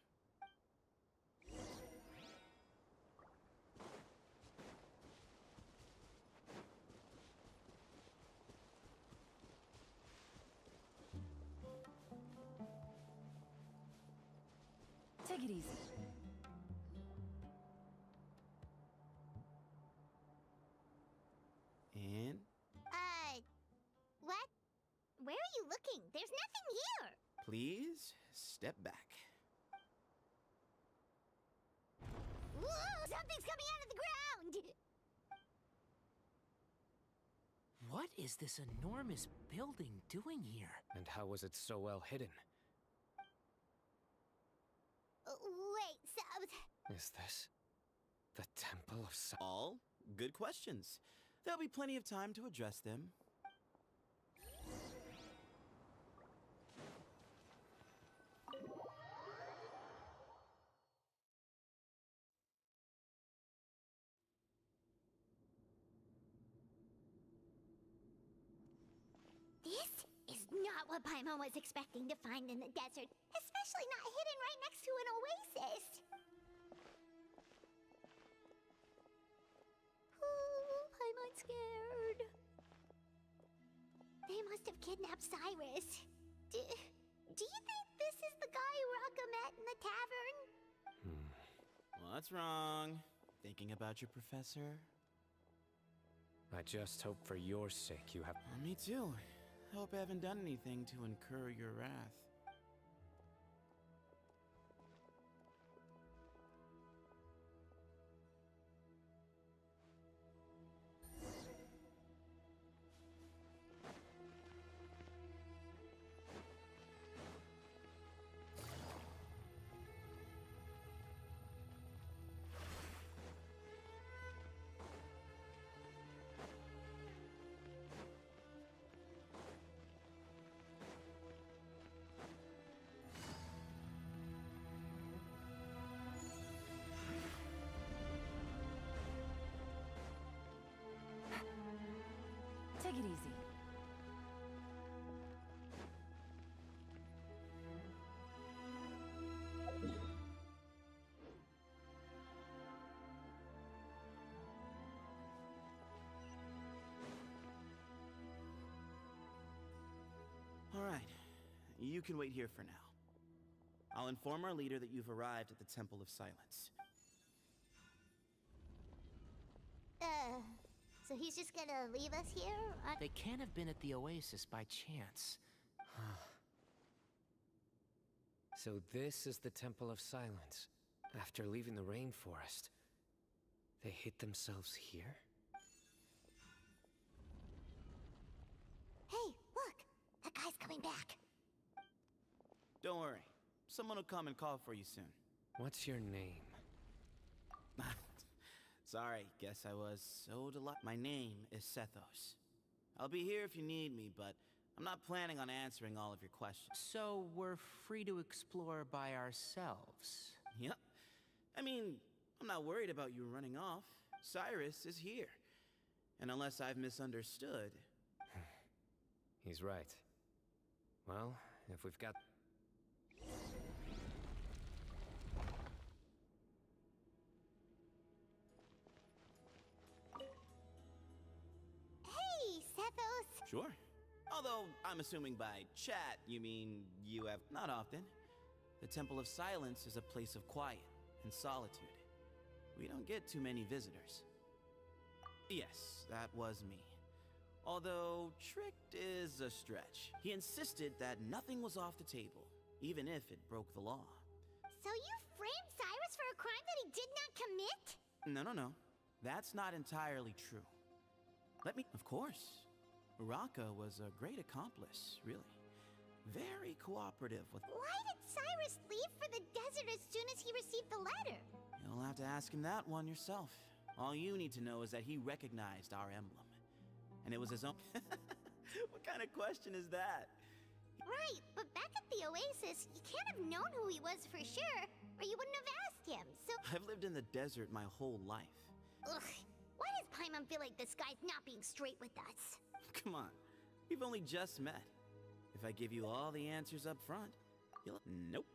[SPEAKER 12] Take it easy.
[SPEAKER 14] And?
[SPEAKER 1] What? Where are you looking? There's nothing here!
[SPEAKER 14] Please, step back.
[SPEAKER 1] Whoa! Something's coming out of the ground!
[SPEAKER 4] What is this enormous building doing here?
[SPEAKER 2] And how was it so well hidden?
[SPEAKER 1] Wait, so...
[SPEAKER 2] Is this the Temple of Sa...
[SPEAKER 14] All good questions. There'll be plenty of time to address them.
[SPEAKER 1] not what Paimon was expecting to find in the desert, especially not hidden right next to an oasis. Oh, Paimon's scared. They must have kidnapped Cyrus. Do you think this is the guy Raka met in the tavern?
[SPEAKER 14] What's wrong? Thinking about your professor?
[SPEAKER 2] I just hope for your sake you have...
[SPEAKER 14] Me too. Hope I haven't done anything to incur your wrath.
[SPEAKER 12] Take it easy.
[SPEAKER 14] All right. You can wait here for now. I'll inform our leader that you've arrived at the Temple of Silence.
[SPEAKER 1] So he's just gonna leave us here?
[SPEAKER 4] They can't have been at the oasis by chance.
[SPEAKER 2] So this is the Temple of Silence. After leaving the rainforest, they hid themselves here?
[SPEAKER 1] Hey, look! That guy's coming back.
[SPEAKER 14] Don't worry. Someone will come and call for you soon.
[SPEAKER 2] What's your name?
[SPEAKER 14] Sorry, guess I was so delighted. My name is Sethos. I'll be here if you need me, but I'm not planning on answering all of your questions.
[SPEAKER 4] So we're free to explore by ourselves?
[SPEAKER 14] Yep. I mean, I'm not worried about you running off. Cyrus is here. And unless I've misunderstood...
[SPEAKER 2] He's right. Well, if we've got...
[SPEAKER 1] Hey, Sethos!
[SPEAKER 14] Sure. Although, I'm assuming by chat, you mean you have... Not often. The Temple of Silence is a place of quiet and solitude. We don't get too many visitors. Yes, that was me. Although, tricked is a stretch. He insisted that nothing was off the table, even if it broke the law.
[SPEAKER 1] So you framed Cyrus for a crime that he did not commit?
[SPEAKER 14] No. That's not entirely true. Let me... Of course. Raka was a great accomplice, really. Very cooperative with...
[SPEAKER 1] Why did Cyrus leave for the desert as soon as he received the letter?
[SPEAKER 14] You'll have to ask him that one yourself. All you need to know is that he recognized our emblem. And it was his own... What kind of question is that?
[SPEAKER 1] Right, but back at the oasis, you can't have known who he was for sure, or you wouldn't have asked him, so...
[SPEAKER 14] I've lived in the desert my whole life.
[SPEAKER 1] Ugh, why does Paimon feel like this guy's not being straight with us?
[SPEAKER 14] Come on, we've only just met. If I give you all the answers up front, you'll... Nope,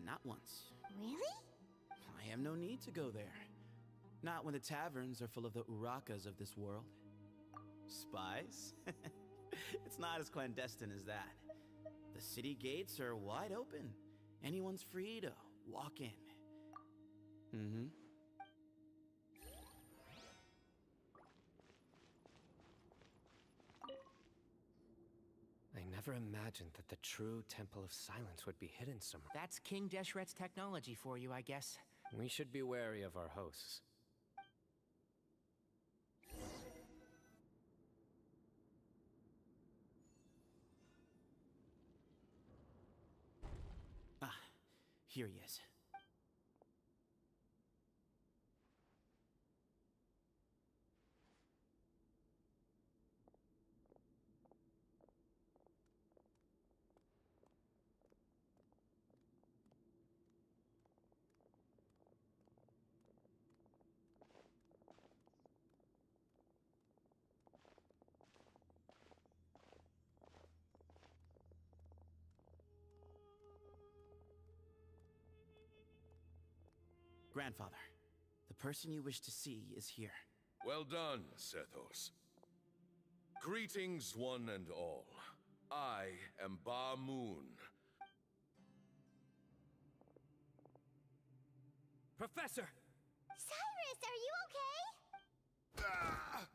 [SPEAKER 14] not once.
[SPEAKER 1] Really?
[SPEAKER 14] I have no need to go there. Not when the taverns are full of the Urakas of this world. Spies? It's not as clandestine as that. The city gates are wide open. Anyone's free to walk in.
[SPEAKER 2] I never imagined that the true Temple of Silence would be hidden somewhere.
[SPEAKER 4] That's King Deshret's technology for you, I guess.
[SPEAKER 2] We should be wary of our hosts.
[SPEAKER 14] Here he is. Grandfather, the person you wish to see is here.
[SPEAKER 15] Well done, Sethos. Greetings, one and all. I am Ba Moon.
[SPEAKER 4] Professor!
[SPEAKER 1] Cyrus, are you okay?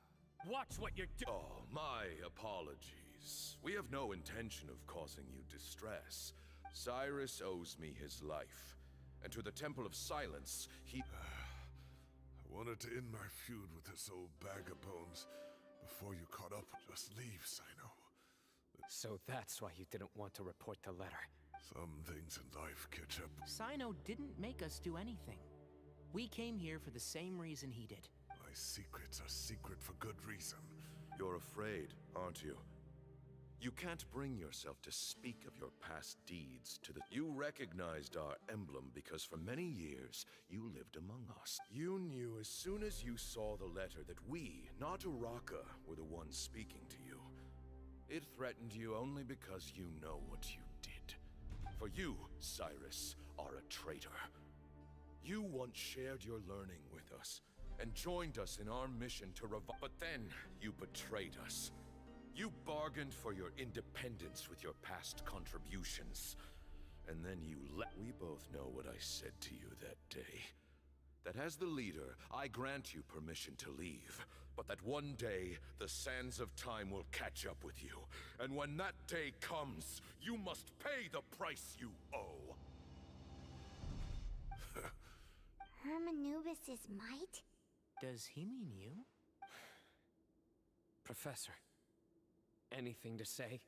[SPEAKER 15] Watch what you're doing. Oh, my apologies. We have no intention of causing you distress. Cyrus owes me his life. And to the Temple of Silence, he...
[SPEAKER 3] I wanted to end my feud with this old bag of bones before you caught up. Just leave, Sino.
[SPEAKER 2] So that's why you didn't want to report the letter.
[SPEAKER 3] Some things in life catch up.
[SPEAKER 4] Sino didn't make us do anything. We came here for the same reason he did.
[SPEAKER 3] My secrets are secret for good reason.
[SPEAKER 15] You're afraid, aren't you? You can't bring yourself to speak of your past deeds to the... You recognized our emblem because for many years, you lived among us. You knew as soon as you saw the letter that we, not Uraka, were the ones speaking to you. It threatened you only because you know what you did. For you, Cyrus, are a traitor. You once shared your learning with us, and joined us in our mission to revive... But then, you betrayed us. You bargained for your independence with your past contributions. And then you We both know what I said to you that day. That as the leader, I grant you permission to leave. But that one day, the sands of time will catch up with you. And when that day comes, you must pay the price you owe.
[SPEAKER 1] Hermanubis' might?
[SPEAKER 4] Does he mean you?
[SPEAKER 2] Professor, anything to say?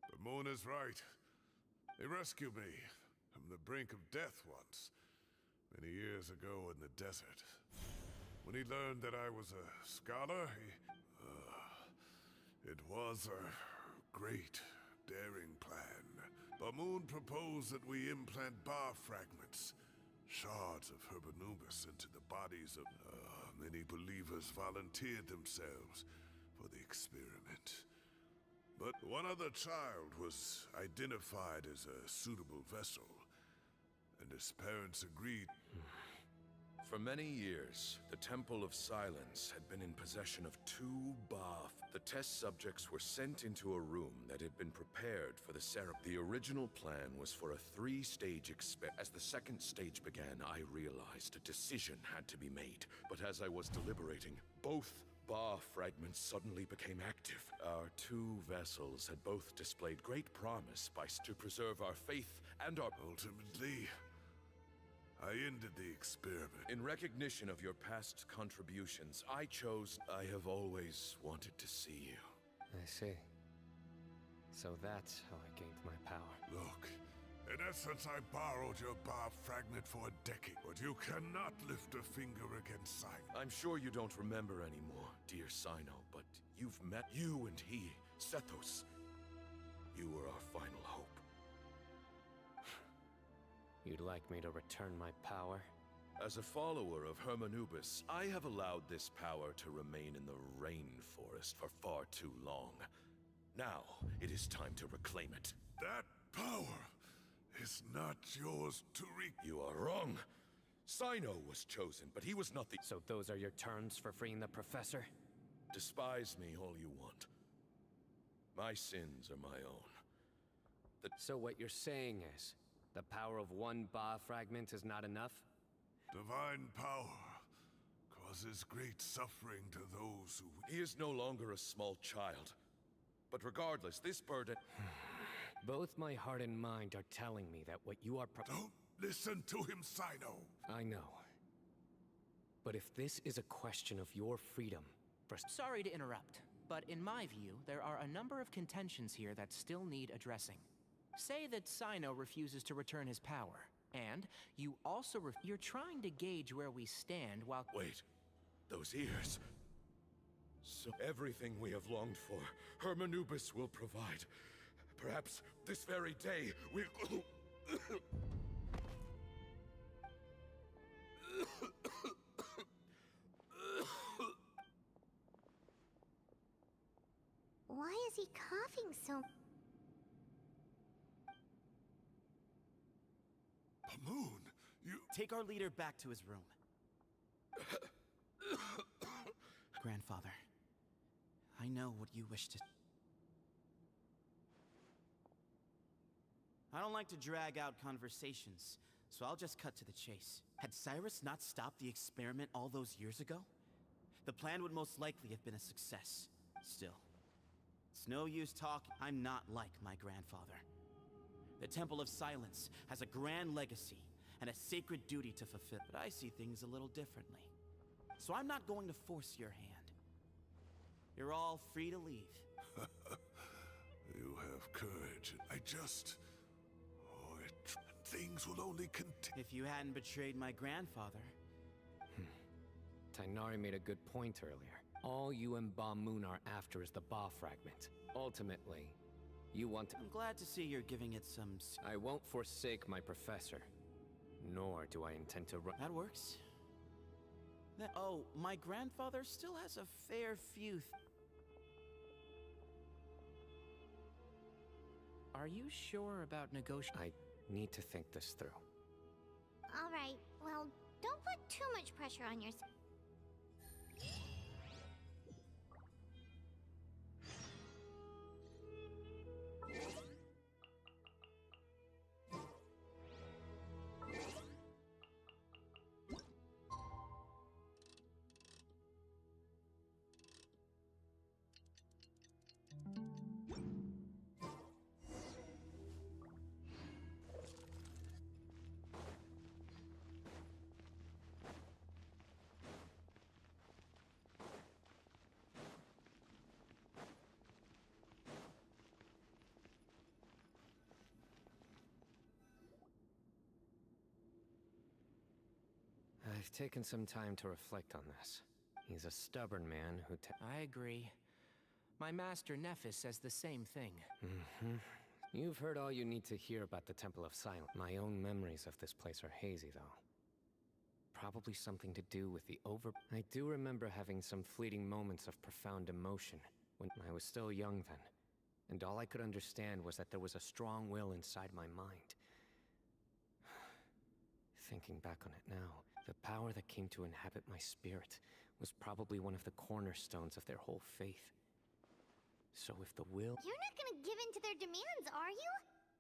[SPEAKER 3] The moon is right. He rescued me from the brink of death once, many years ago in the desert. When he learned that I was a scholar, it was a great, daring plan. Bamoon proposed that we implant bar fragments, shards of Hermanubis, into the bodies of... many believers volunteered themselves for the experiment. But one other child was identified as a suitable vessel, and his parents agreed.
[SPEAKER 15] For many years, the Temple of Silence had been in possession of 2 Ba. The test subjects were sent into a room that had been prepared for the ceremony. The original plan was for a 3-stage experiment. As the second stage began, I realized a decision had to be made. But as I was deliberating, both Ba fragments suddenly became active. Our 2 vessels had both displayed great promise to preserve our faith and our...
[SPEAKER 3] Ultimately, I ended the experiment.
[SPEAKER 15] In recognition of your past contributions, I have always wanted to see you.
[SPEAKER 2] I see. So that's how I gained my power.
[SPEAKER 3] Look, in essence, I borrowed your bar fragment for a decade, but you cannot lift a finger against Sino.
[SPEAKER 15] I'm sure you don't remember anymore, dear Sino, but you've met you and he, Sethos. You were our final hope.
[SPEAKER 2] You'd like me to return my power?
[SPEAKER 15] As a follower of Hermanubis, I have allowed this power to remain in the rainforest for far too long. Now, it is time to reclaim it.
[SPEAKER 3] That power is not yours to
[SPEAKER 15] You are wrong. Sino was chosen, but he was not the...
[SPEAKER 2] So those are your terms for freeing the professor?
[SPEAKER 15] Despise me all you want. My sins are my own.
[SPEAKER 2] So what you're saying is, the power of 1 Ba fragment is not enough?
[SPEAKER 3] Divine power causes great suffering to those who...
[SPEAKER 15] He is no longer a small child. But regardless, this burden...
[SPEAKER 2] Both my heart and mind are telling me that what you are...
[SPEAKER 3] Don't listen to him, Sino!
[SPEAKER 2] I know. But if this is a question of your freedom...
[SPEAKER 4] Sorry to interrupt, but in my view, there are a number of contentions here that still need addressing. Say that Sino refuses to return his power, and you also you're trying to gauge where we stand while...
[SPEAKER 15] Wait, those ears... So everything we have longed for, Hermanubis will provide. Perhaps this very day, we'll...
[SPEAKER 1] Why is he coughing so...
[SPEAKER 3] Moon, you...
[SPEAKER 14] Take our leader back to his room. Grandfather, I know what you wish to... I don't like to drag out conversations, so I'll just cut to the chase. Had Cyrus not stopped the experiment all those years ago, the plan would most likely have been a success. Still, it's no use talking. I'm not like my grandfather. The Temple of Silence has a grand legacy and a sacred duty to fulfill, but I see things a little differently. So I'm not going to force your hand. You're all free to leave.
[SPEAKER 3] You have courage. I just... Oh, things will only continue.
[SPEAKER 14] If you hadn't betrayed my grandfather...
[SPEAKER 2] Tainari made a good point earlier. All you and Ba Moon are after is the Ba fragment. Ultimately, you want to...
[SPEAKER 14] I'm glad to see you're giving it some...
[SPEAKER 2] I won't forsake my professor. Nor do I intend to run...
[SPEAKER 14] That works. Oh, my grandfather still has a fair few...
[SPEAKER 4] Are you sure about negotiating?
[SPEAKER 2] I need to think this through.
[SPEAKER 1] All right, well, don't put too much pressure on yourself.
[SPEAKER 2] I've taken some time to reflect on this. He's a stubborn man who
[SPEAKER 4] I agree. My master Nephis says the same thing.
[SPEAKER 2] You've heard all you need to hear about the Temple of Silence. My own memories of this place are hazy, though. Probably something to do with the I do remember having some fleeting moments of profound emotion when I was still young then. And all I could understand was that there was a strong will inside my mind. Thinking back on it now, the power that came to inhabit my spirit was probably one of the cornerstones of their whole faith. So if the will...
[SPEAKER 1] You're not gonna give in to their demands, are you?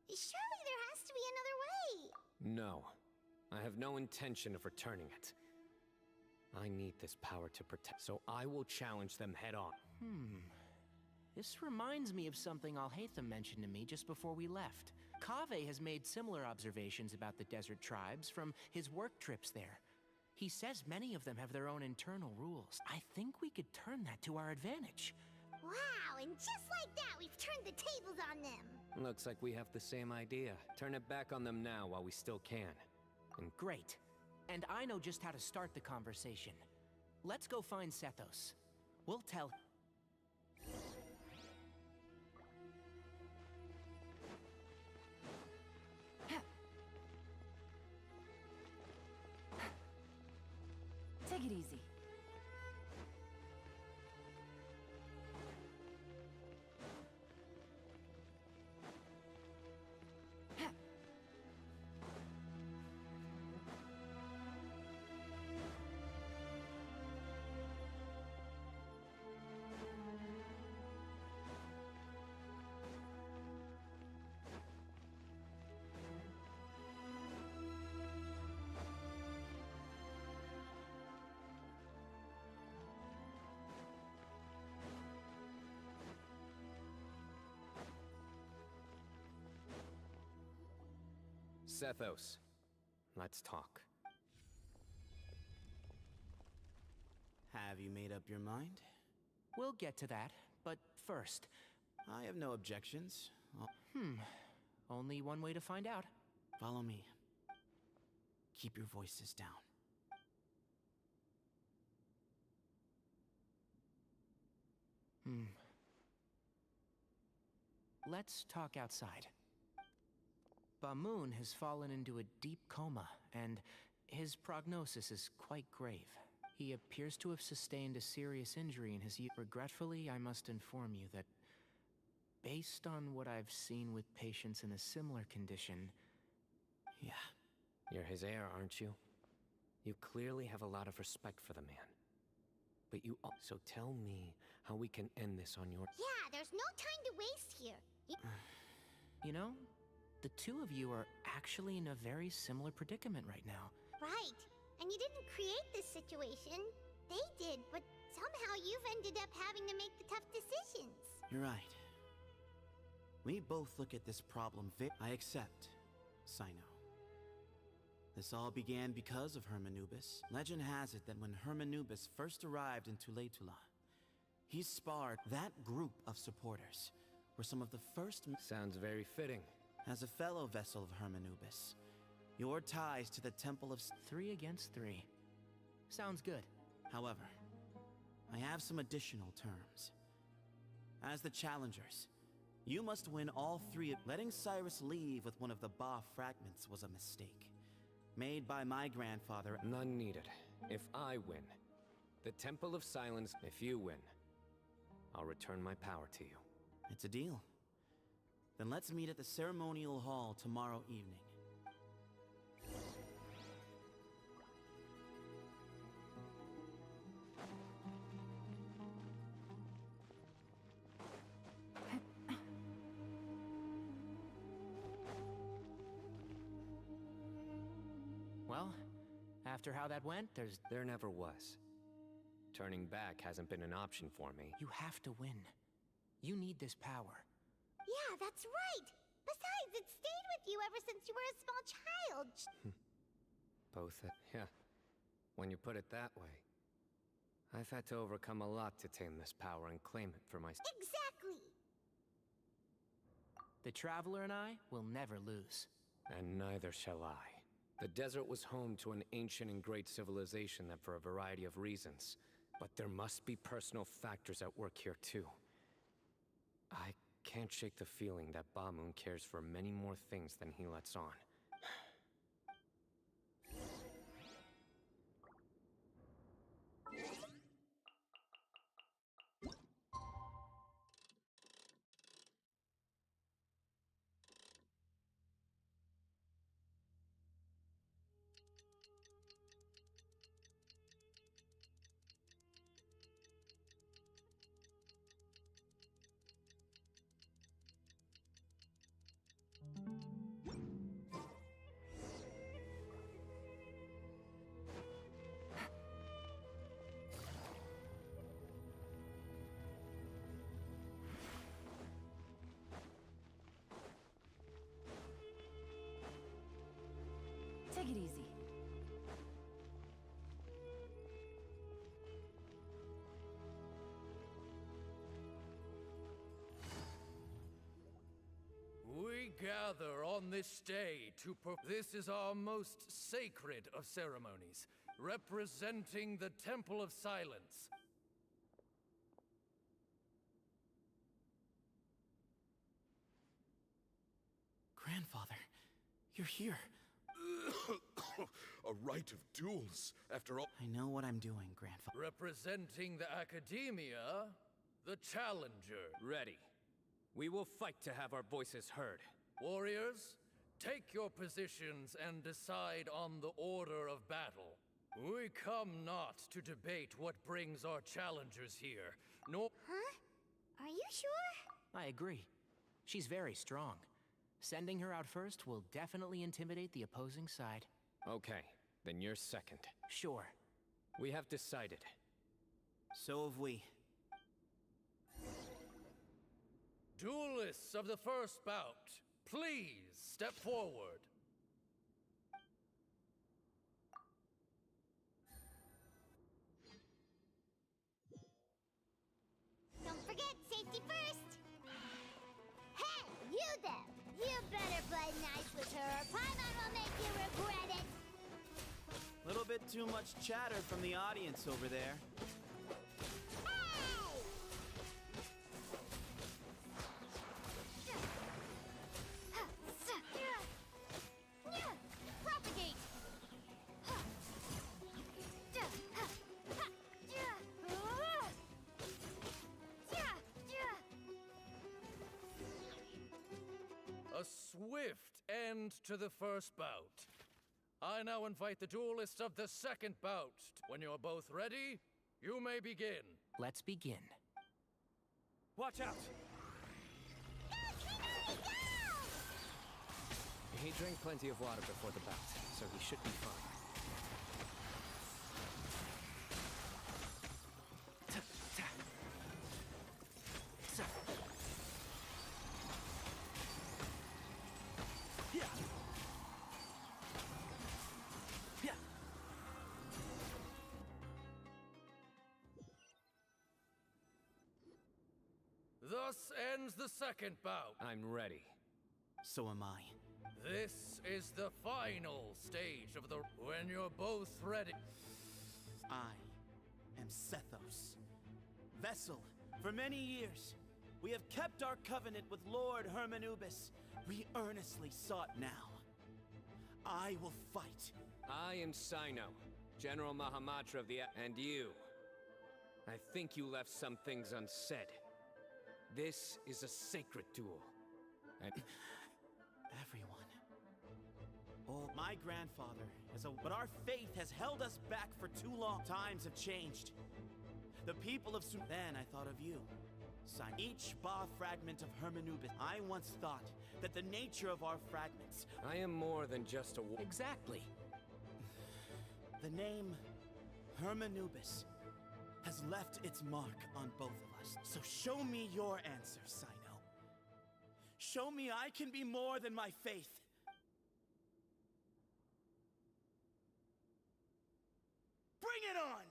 [SPEAKER 1] Surely there has to be another way!
[SPEAKER 2] No. I have no intention of returning it. I need this power to protect, so I will challenge them head on.
[SPEAKER 4] This reminds me of something Alhaitham mentioned to me just before we left. Kaveh has made similar observations about the desert tribes from his work trips there. He says many of them have their own internal rules. I think we could turn that to our advantage.
[SPEAKER 1] Wow, and just like that, we've turned the tables on them!
[SPEAKER 2] Looks like we have the same idea. Turn it back on them now while we still can. And
[SPEAKER 4] great. And I know just how to start the conversation. Let's go find Sethos. We'll tell...
[SPEAKER 12] Take it easy.
[SPEAKER 2] Sethos, let's talk.
[SPEAKER 14] Have you made up your mind?
[SPEAKER 4] We'll get to that, but first...
[SPEAKER 14] I have no objections.
[SPEAKER 4] Only one way to find out.
[SPEAKER 14] Follow me. Keep your voices down.
[SPEAKER 4] Let's talk outside. Ba Moon has fallen into a deep coma, and his prognosis is quite grave. He appears to have sustained a serious injury in his youth. Regretfully, I must inform you that, based on what I've seen with patients in a similar condition...
[SPEAKER 14] Yeah,
[SPEAKER 2] You're his heir, aren't you? You clearly have a lot of respect for the man. But you also tell me how we can end this on your...
[SPEAKER 1] Yeah, there's no time to waste here.
[SPEAKER 4] You know, the two of you are actually in a very similar predicament right now.
[SPEAKER 1] Right. And you didn't create this situation. They did, but somehow you've ended up having to make the tough decisions.
[SPEAKER 14] You're right. We both look at this problem I accept, Sino. This all began because of Hermanubis. Legend has it that when Hermanubis first arrived in Tuletula, he sparred that group of supporters were some of the first...
[SPEAKER 2] Sounds very fitting.
[SPEAKER 14] As a fellow vessel of Hermanubis, your ties to the Temple of...
[SPEAKER 4] 3 against 3. Sounds good.
[SPEAKER 14] However, I have some additional terms. As the challengers, you must win all 3 of... Letting Cyrus leave with one of the Ba fragments was a mistake. Made by my grandfather...
[SPEAKER 2] None needed. If I win, the Temple of Silence, if you win, I'll return my power to you.
[SPEAKER 14] It's a deal. Then let's meet at the ceremonial hall tomorrow evening.
[SPEAKER 4] Well, after how that went,
[SPEAKER 2] There never was. Turning back hasn't been an option for me.
[SPEAKER 4] You have to win. You need this power.
[SPEAKER 1] Yeah, that's right. Besides, it stayed with you ever since you were a small child.
[SPEAKER 2] Yeah. When you put it that way. I've had to overcome a lot to tame this power and claim it for myself.
[SPEAKER 1] Exactly.
[SPEAKER 4] The Traveler and I will never lose.
[SPEAKER 2] And neither shall I. The desert was home to an ancient and great civilization that for a variety of reasons. But there must be personal factors at work here too. I can't shake the feeling that Ba-Moon cares for many more things than he lets on.
[SPEAKER 12] Take it easy.
[SPEAKER 16] We gather on this day to This is our most sacred of ceremonies, representing the Temple of Silence.
[SPEAKER 14] Grandfather, you're here.
[SPEAKER 3] A rite of duels, after all.
[SPEAKER 14] I know what I'm doing, Grandfather.
[SPEAKER 16] Representing the Academia, the Challenger.
[SPEAKER 2] Ready. We will fight to have our voices heard.
[SPEAKER 16] Warriors, take your positions and decide on the order of battle. We come not to debate what brings our challengers here, nor...
[SPEAKER 1] Huh? Are you sure?
[SPEAKER 4] I agree. She's very strong. Sending her out first will definitely intimidate the opposing side.
[SPEAKER 2] Okay, then you're second.
[SPEAKER 4] Sure.
[SPEAKER 2] We have decided.
[SPEAKER 14] So have we.
[SPEAKER 16] Duelists of the first bout, please step forward.
[SPEAKER 1] Don't forget, safety first. Hey, you there! You better play nice with her, or Paimon will make you regret it.
[SPEAKER 14] Little bit too much chatter from the audience over there.
[SPEAKER 1] Propagate!
[SPEAKER 16] A swift end to the first bout. I now invite the duelists of the second bout. When you're both ready, you may begin.
[SPEAKER 4] Let's begin.
[SPEAKER 5] Watch out!
[SPEAKER 2] He drank plenty of water before the bout, so he should be fine.
[SPEAKER 16] Thus ends the second bout.
[SPEAKER 2] I'm ready.
[SPEAKER 14] So am I.
[SPEAKER 16] This is the final stage of the... When you're both ready...
[SPEAKER 14] I am Sethos. Vessel, for many years, we have kept our covenant with Lord Hermanubis. We earnestly sought now. I will fight.
[SPEAKER 2] I am Sino, General Mahamatra of the... And you. I think you left some things unsaid. This is a sacred duel. And...
[SPEAKER 14] Everyone. Oh, my grandfather is a... But our faith has held us back for too long. Times have changed. The people of Then I thought of you. Each Ba fragment of Hermanubis. I once thought that the nature of our fragments...
[SPEAKER 2] I am more than just a...
[SPEAKER 4] Exactly.
[SPEAKER 14] The name Hermanubis has left its mark on both of us. So show me your answer, Sino. Show me I can be more than my faith. Bring it on!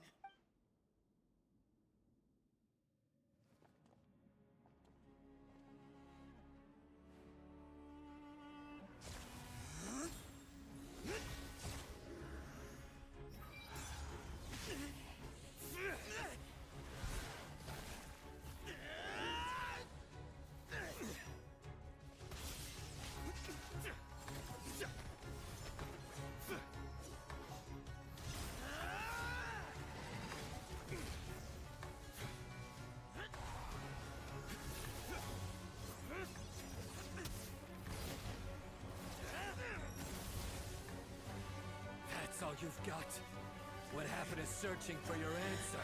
[SPEAKER 16] That's all you've got? What happened is searching for your answer?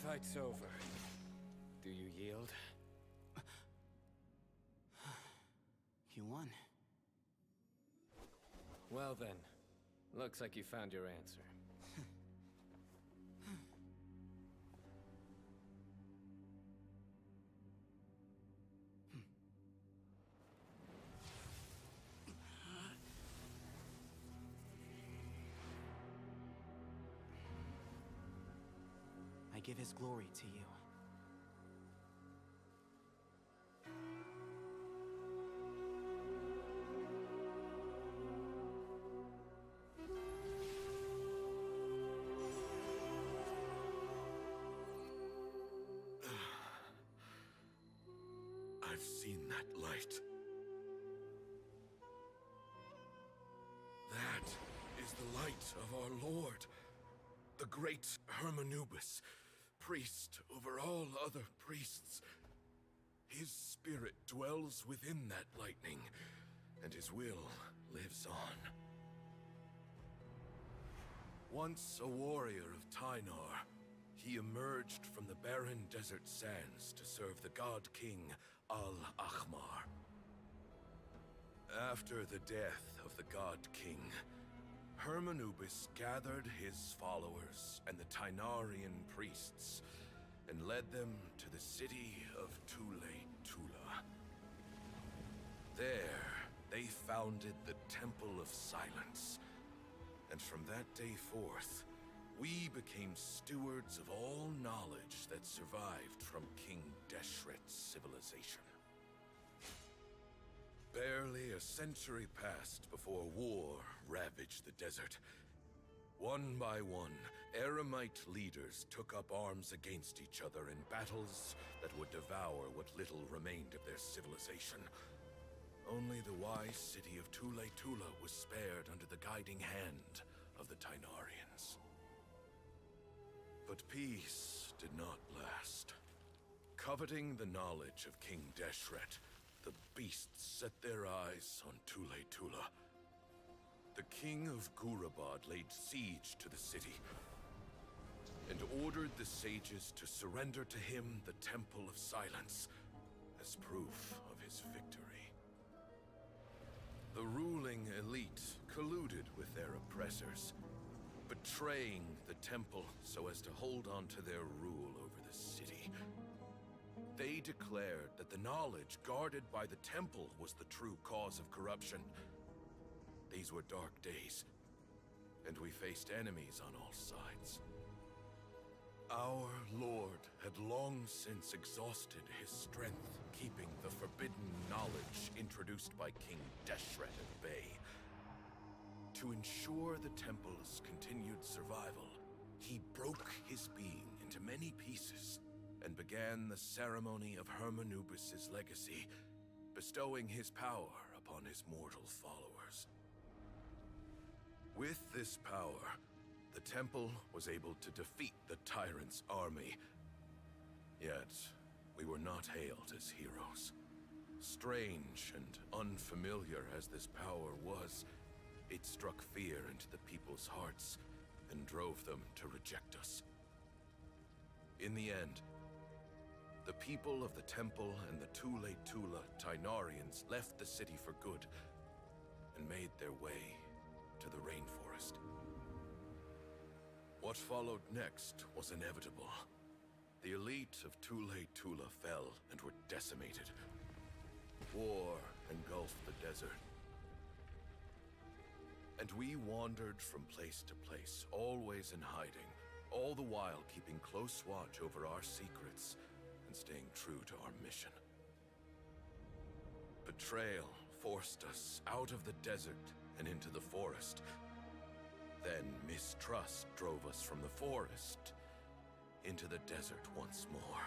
[SPEAKER 2] Fight's over. Do you yield?
[SPEAKER 14] You won.
[SPEAKER 2] Well then, looks like you found your answer.
[SPEAKER 14] I give his glory to you.
[SPEAKER 15] I've seen that light. That is the light of our Lord, the great Hermanubis, priest over all other priests. His spirit dwells within that lightning, and his will lives on. Once a warrior of Tynar, he emerged from the barren desert sands to serve the god king Al-Ahmar. After the death of the god king, Hermanubis gathered his followers and the Tynarian priests and led them to the city of Tula. There, they founded the Temple of Silence. And from that day forth, we became stewards of all knowledge that survived from King Deshret's civilization. Barely a century passed before war ravaged the desert. One by one, Eremite leaders took up arms against each other in battles that would devour what little remained of their civilization. Only the wise city of Tula was spared under the guiding hand of the Tainarians. But peace did not last. Coveting the knowledge of King Deshret, the beasts set their eyes on Tula. The king of Gurabad laid siege to the city and ordered the sages to surrender to him the Temple of Silence as proof of his victory. The ruling elite colluded with their oppressors, betraying the temple so as to hold on to their rule over the city. They declared that the knowledge guarded by the temple was the true cause of corruption. These were dark days, and we faced enemies on all sides. Our lord had long since exhausted his strength, keeping the forbidden knowledge introduced by King Deshret at bay. To ensure the temple's continued survival, he broke his being into many pieces and began the ceremony of Hermanubis' legacy, bestowing his power upon his mortal followers. With this power, the temple was able to defeat the tyrant's army. Yet, we were not hailed as heroes. Strange and unfamiliar as this power was, it struck fear into the people's hearts and drove them to reject us. In the end, the people of the temple and the Tula Tainarians left the city for good and made their way to the rainforest. What followed next was inevitable. The elite of Tula fell and were decimated. War engulfed the desert. And we wandered from place to place, always in hiding, all the while keeping close watch over our secrets and staying true to our mission. Betrayal forced us out of the desert and into the forest. Then mistrust drove us from the forest into the desert once more.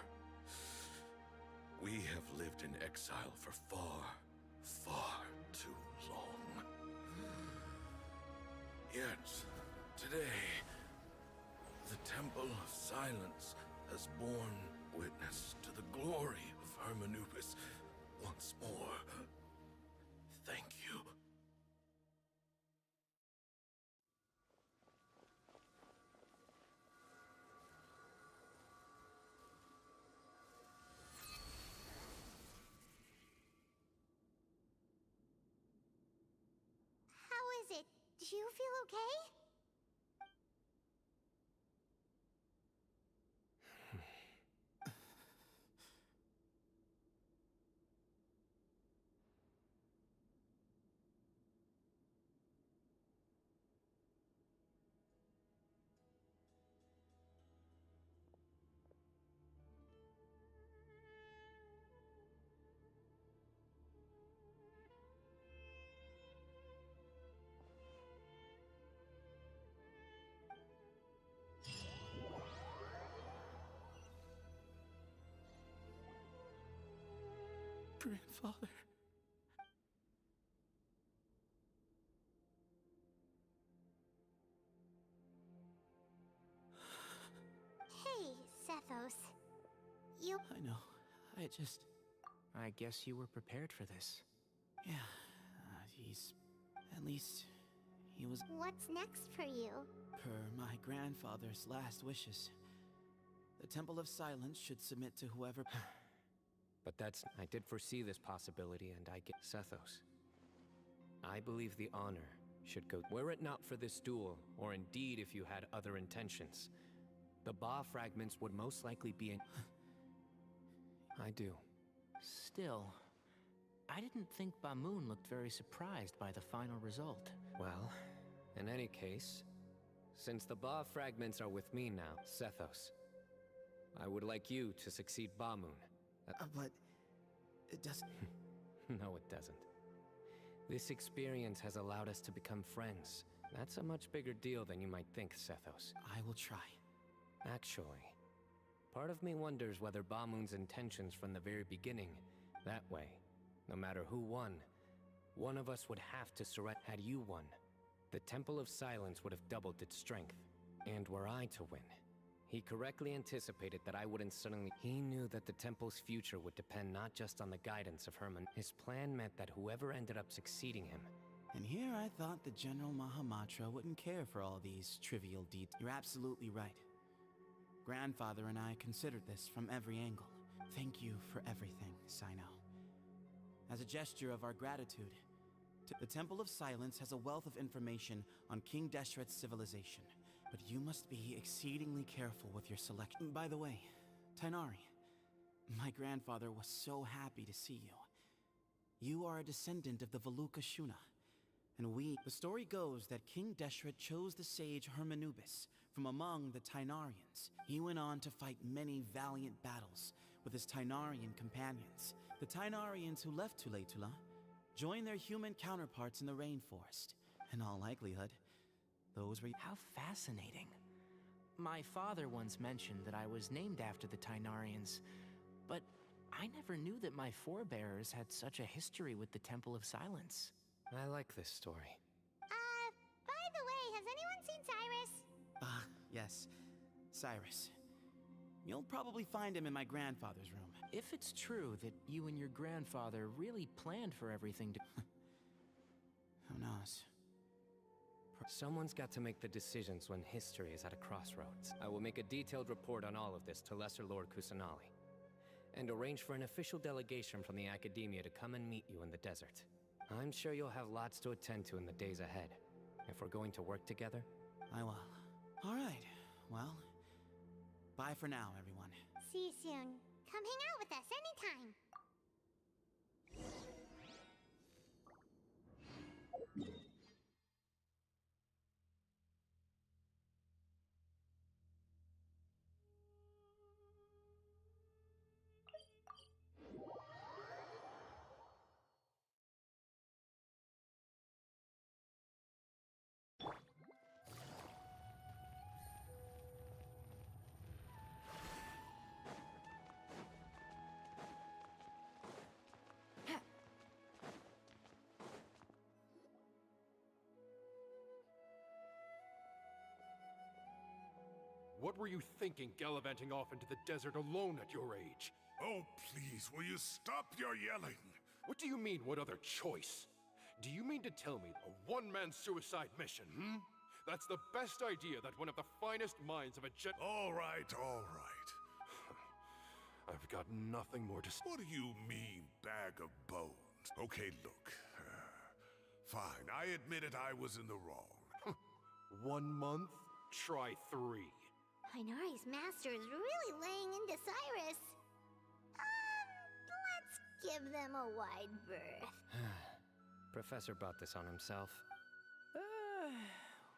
[SPEAKER 15] We have lived in exile for far too long. Yet, today, the Temple of Silence has borne witness to the glory of Hermanubis once more. Thank you.
[SPEAKER 1] How is it? Do you feel okay?
[SPEAKER 14] Grandfather.
[SPEAKER 1] Hey, Sethos. You...
[SPEAKER 14] I know.
[SPEAKER 4] I guess you were prepared for this.
[SPEAKER 14] Yeah, at least, he was...
[SPEAKER 1] What's next for you?
[SPEAKER 14] Per my grandfather's last wishes. The Temple of Silence should submit to whoever...
[SPEAKER 2] But I did foresee this possibility, and I get Sethos. I believe the honor should go, were it not for this duel, or indeed if you had other intentions. the Ba fragments would most likely be in... I do.
[SPEAKER 4] Still, I didn't think Bamoon looked very surprised by the final result.
[SPEAKER 2] Well, in any case, since the Ba fragments are with me now, Sethos, I would like you to succeed Bamoon.
[SPEAKER 14] But it doesn't...
[SPEAKER 2] No, it doesn't. This experience has allowed us to become friends. That's a much bigger deal than you might think, Sethos.
[SPEAKER 14] I will try.
[SPEAKER 2] Actually, part of me wonders whether Bamoon's intentions from the very beginning, that way, no matter who won, one of us would have to surrender. Had you won, the Temple of Silence would have doubled its strength. And were I to win, he correctly anticipated that I wouldn't suddenly... He knew that the Temple's future would depend not just on the guidance of Herman. His plan meant that whoever ended up succeeding him...
[SPEAKER 14] And here I thought the General Mahamatra wouldn't care for all these trivial details. You're absolutely right. Grandfather and I considered this from every angle. Thank you for everything, Sino. As a gesture of our gratitude, the Temple of Silence has a wealth of information on King Deshret's civilization. But you must be exceedingly careful with your selection. By the way, Tainari, my grandfather was so happy to see you. You are a descendant of the Veluca Shuna, and the story goes that King Deshret chose the sage Hermanubis from among the Tainarians. He went on to fight many valiant battles with his Tainarian companions. The Tainarians who left Tuletula joined their human counterparts in the rainforest. In all likelihood, those were...
[SPEAKER 4] How fascinating. My father once mentioned that I was named after the Tainarians, but I never knew that my forebears had such a history with the Temple of Silence.
[SPEAKER 2] I like this story.
[SPEAKER 1] By the way, has anyone seen Cyrus?
[SPEAKER 14] Yes. Cyrus. You'll probably find him in my grandfather's room.
[SPEAKER 4] If it's true that you and your grandfather really planned for everything to...
[SPEAKER 14] Who knows?
[SPEAKER 2] Someone's got to make the decisions when history is at a crossroads. I will make a detailed report on all of this to Lesser Lord Kusanali, and arrange for an official delegation from the Academia to come and meet you in the desert. I'm sure you'll have lots to attend to in the days ahead. If we're going to work together...
[SPEAKER 14] I will. All right. Well, bye for now, everyone.
[SPEAKER 1] See you soon. Come hang out with us anytime.
[SPEAKER 11] What were you thinking, gallivanting off into the desert alone at your age?
[SPEAKER 3] Oh, please, will you stop your yelling?
[SPEAKER 11] What do you mean, what other choice? Do you mean to tell me a one-man suicide mission, That's the best idea that one of the finest minds of a
[SPEAKER 3] All right, all right.
[SPEAKER 11] I've got nothing more to say.
[SPEAKER 3] What do you mean, bag of bones? Okay, look. Fine, I admit it, I was in the wrong.
[SPEAKER 11] 1 month? Try 3.
[SPEAKER 1] Tainari's master is really laying into Cyrus. Let's give them a wide berth.
[SPEAKER 2] Professor brought this on himself.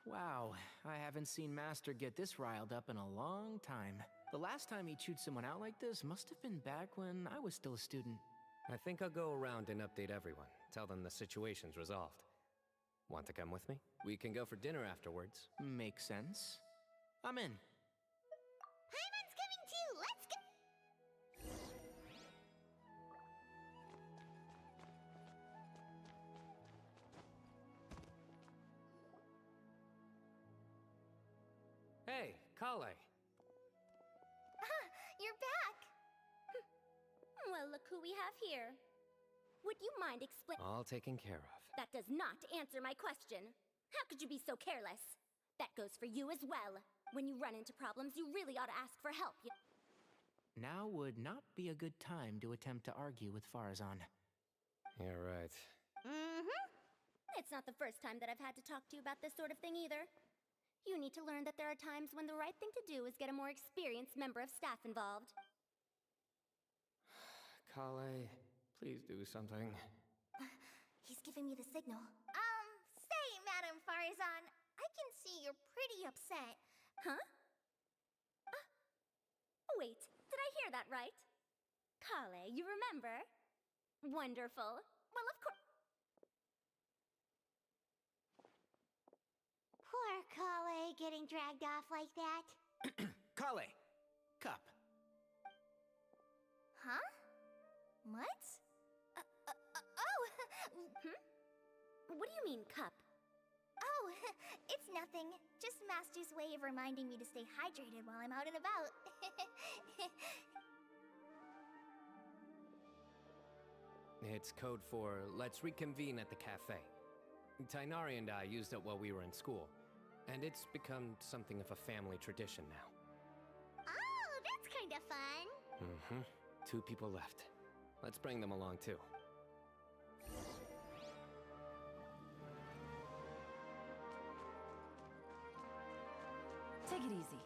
[SPEAKER 4] Wow, I haven't seen Master get this riled up in a long time. The last time he chewed someone out like this must have been back when I was still a student.
[SPEAKER 2] I think I'll go around and update everyone. Tell them the situation's resolved. Want to come with me? We can go for dinner afterwards.
[SPEAKER 4] Makes sense. I'm in.
[SPEAKER 1] Paimon's coming too! Let's go!
[SPEAKER 2] Hey, Kale.
[SPEAKER 7] You're back! Well, look who we have here. Would you mind explaining?
[SPEAKER 2] All taken care of.
[SPEAKER 7] That does not answer my question. How could you be so careless? That goes for you as well. When you run into problems, you really ought to ask for help.
[SPEAKER 4] Now would not be a good time to attempt to argue with Farazan.
[SPEAKER 2] You're right.
[SPEAKER 7] It's not the first time that I've had to talk to you about this sort of thing either.
[SPEAKER 17] You need to learn that there are times when the right thing to do is get a more experienced member of staff involved.
[SPEAKER 2] Kale, please do something.
[SPEAKER 7] He's giving me the signal. Say, Madame Farzan, I can see you're pretty upset.
[SPEAKER 17] Huh? Wait, did I hear that right? Kale, you remember? Wonderful. Well, of course.
[SPEAKER 1] Poor Kale getting dragged off like that.
[SPEAKER 4] Kale, cup.
[SPEAKER 7] Huh? What?
[SPEAKER 17] What do you mean, cup?
[SPEAKER 7] Oh, it's nothing. Just Master's way of reminding me to stay hydrated while I'm out and about.
[SPEAKER 2] It's code for let's reconvene at the cafe. Tainari and I used it while we were in school, and it's become something of a family tradition now.
[SPEAKER 1] Oh, that's kind of fun.
[SPEAKER 2] Mm-hmm. 2 people left. Let's bring them along too.
[SPEAKER 12] Take it easy.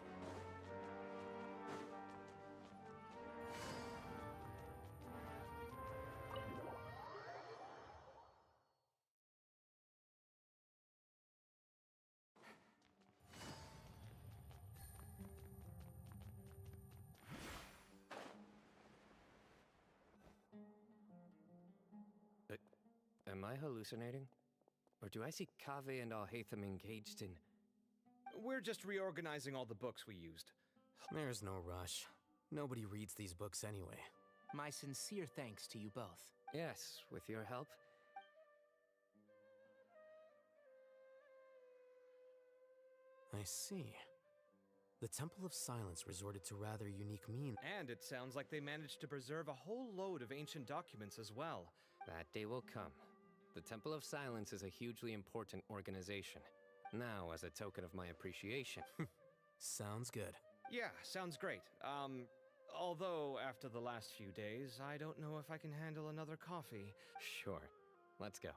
[SPEAKER 2] Am I hallucinating? Or do I see Kaveh and Alhaitham engaged in...
[SPEAKER 6] We're just reorganizing all the books we used.
[SPEAKER 8] There's no rush. Nobody reads these books anyway.
[SPEAKER 4] My sincere thanks to you both.
[SPEAKER 2] Yes, with your help.
[SPEAKER 8] I see. The Temple of Silence resorted to rather unique means.
[SPEAKER 6] And it sounds like they managed to preserve a whole load of ancient documents as well.
[SPEAKER 2] That day will come. The Temple of Silence is a hugely important organization. Now, as a token of my appreciation...
[SPEAKER 8] Sounds good.
[SPEAKER 6] Yeah, sounds great. Although, after the last few days, I don't know if I can handle another coffee.
[SPEAKER 2] Sure. Let's go.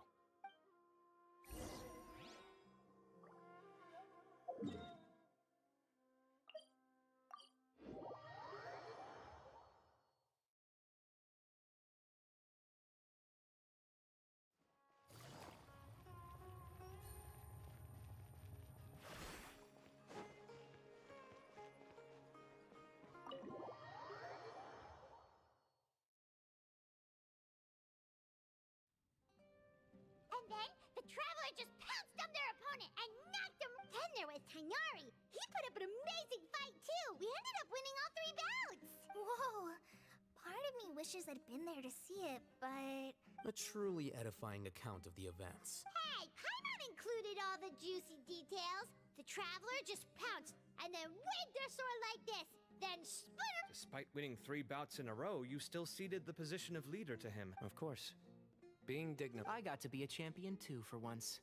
[SPEAKER 1] And then, the Traveler just pounced on their opponent and knocked him. Then there was Tainari. He put up an amazing fight, too. We ended up winning all 3 bouts.
[SPEAKER 7] Whoa. Part of me wishes I'd been there to see it, but...
[SPEAKER 8] A truly edifying account of the events.
[SPEAKER 1] Hey, Paimon included all the juicy details. The Traveler just pounced and then waved their sword like this, then split him.
[SPEAKER 6] Despite winning 3 bouts in a row, you still ceded the position of leader to him.
[SPEAKER 2] Of course. Being dignified.
[SPEAKER 4] I got to be a champion too for once.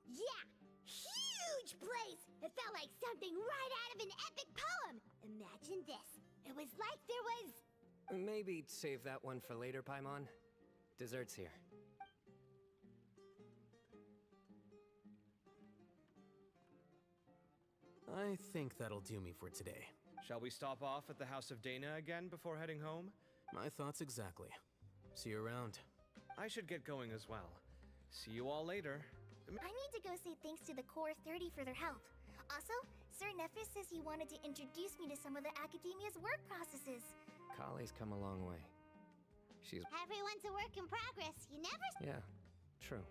[SPEAKER 1] Yeah, huge place. It felt like something right out of an epic poem. Imagine this. It was like there was...
[SPEAKER 2] Maybe save that one for later, Paimon. Dessert's here.
[SPEAKER 8] I think that'll do me for today.
[SPEAKER 6] Shall we stop off at the House of Dana again before heading home?
[SPEAKER 8] My thoughts exactly. See you around.
[SPEAKER 6] I should get going as well. See you all later.
[SPEAKER 7] I need to go say thanks to the Core 30 for their help. Also, Sir Nephis says he wanted to introduce me to some of the Academia's work processes.
[SPEAKER 2] Kale's come a long way. She's...
[SPEAKER 1] Everyone's a work in progress. You never...
[SPEAKER 2] Yeah, true.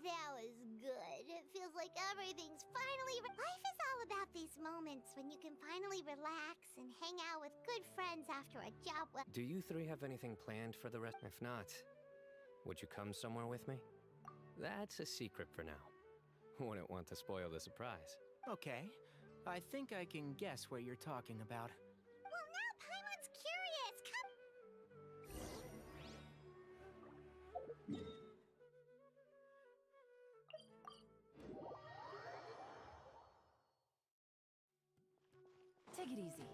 [SPEAKER 1] That was good. It feels like everything's finally... Life is all about these moments when you can finally relax and hang out with good friends after a job well...
[SPEAKER 2] Do you 3 have anything planned for the rest? If not, would you come somewhere with me? That's a secret for now. Wouldn't want to spoil the surprise.
[SPEAKER 4] Okay. I think I can guess what you're talking about.
[SPEAKER 1] Well, now Paimon's curious. Come...
[SPEAKER 12] Take it easy.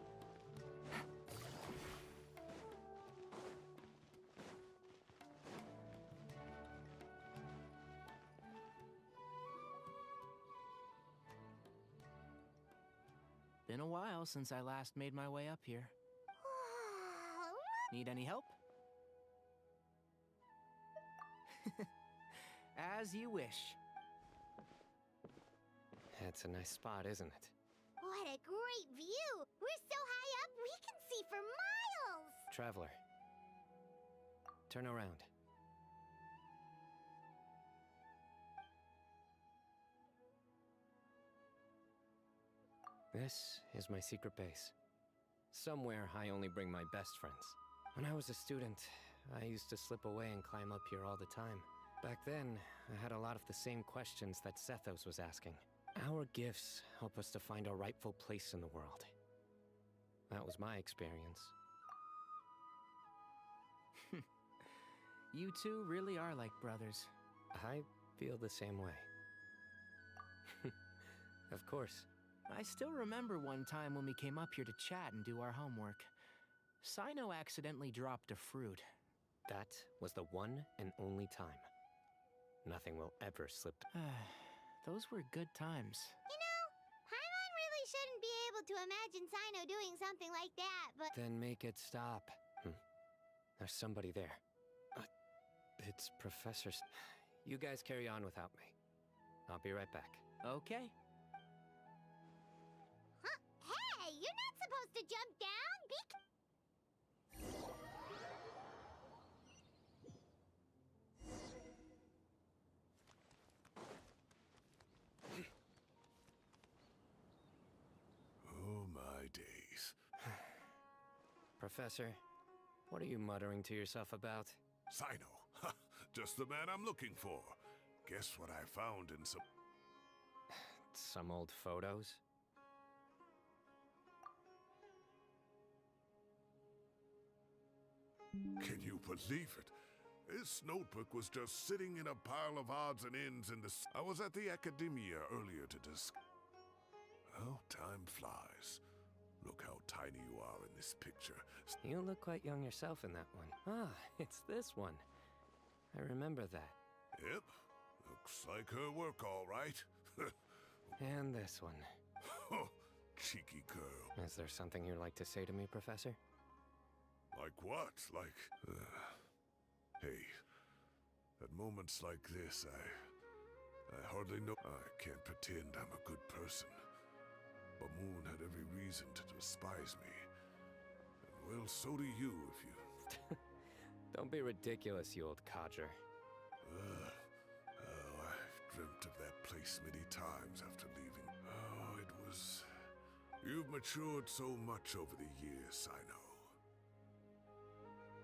[SPEAKER 4] Been a while since I last made my way up here. Need any help? As you wish.
[SPEAKER 2] It's a nice spot, isn't it?
[SPEAKER 1] What a great view! We're so high up, we can see for miles!
[SPEAKER 2] Traveler. Turn around. This is my secret base. Somewhere I only bring my best friends. When I was a student, I used to slip away and climb up here all the time. Back then, I had a lot of the same questions that Sethos was asking. Our gifts help us to find our rightful place in the world. That was my experience.
[SPEAKER 4] You two really are like brothers.
[SPEAKER 2] I feel the same way. Of course.
[SPEAKER 4] I still remember one time when we came up here to chat and do our homework. Sino accidentally dropped a fruit.
[SPEAKER 2] That was the one and only time. Nothing will ever slip.
[SPEAKER 4] Those were good times.
[SPEAKER 1] You know, Paimon really shouldn't be able to imagine Sino doing something like that, but...
[SPEAKER 2] Then make it stop. There's somebody there. It's Professor... You guys carry on without me. I'll be right back.
[SPEAKER 4] Okay.
[SPEAKER 1] Huh? Hey, you're not supposed to jump down!
[SPEAKER 3] Oh my days.
[SPEAKER 2] Professor, what are you muttering to yourself about?
[SPEAKER 3] Sino. Just the man I'm looking for. Guess what I found in some...
[SPEAKER 2] Some old photos?
[SPEAKER 3] Can you believe it? This notebook was just sitting in a pile of odds and ends in the... I was at the Academia earlier to discuss... Well, time flies. Look how tiny you are in this picture.
[SPEAKER 2] You look quite young yourself in that one. Ah, it's this one. I remember that.
[SPEAKER 3] Yep. Looks like her work, all right.
[SPEAKER 2] And this one.
[SPEAKER 3] Cheeky girl.
[SPEAKER 2] Is there something you'd like to say to me, Professor?
[SPEAKER 3] Like what? Like... Hey, at moments like this, I hardly know... I can't pretend I'm a good person. Bamoon had every reason to despise me. And well, so do you if you...
[SPEAKER 2] Don't be ridiculous, you old codger.
[SPEAKER 3] I've dreamt of that place many times after leaving. Oh, it was... You've matured so much over the years, I know.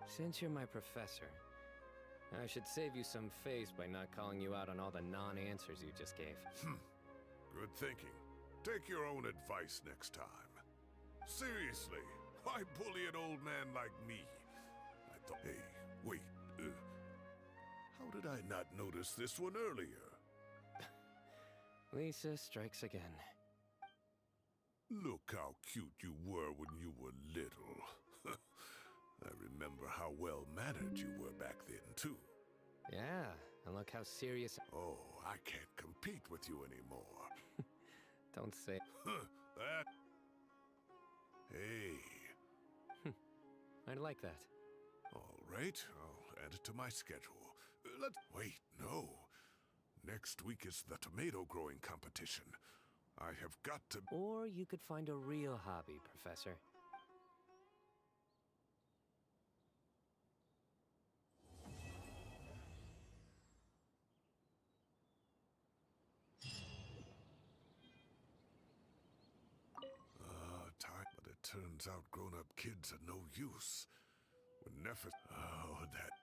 [SPEAKER 2] Since you're my professor, I should save you some face by not calling you out on all the non-answers you just gave.
[SPEAKER 3] Good thinking. Take your own advice next time. Seriously, why bully an old man like me? I thought... Hey, wait. How did I not notice this one earlier?
[SPEAKER 2] Lisa strikes again.
[SPEAKER 3] Look how cute you were when you were little. I remember how well-mannered you were back then, too.
[SPEAKER 2] Yeah, and look how serious...
[SPEAKER 3] Oh, I can't compete with you anymore.
[SPEAKER 2] Don't say...
[SPEAKER 3] That... Hey.
[SPEAKER 2] I'd like that.
[SPEAKER 3] All right, I'll add it to my schedule. Let's... Wait, no. Next week is the tomato growing competition. I have got to...
[SPEAKER 2] Or you could find a real hobby, Professor.
[SPEAKER 3] But it turns out grown-up kids are no use. When Nephis... Oh, that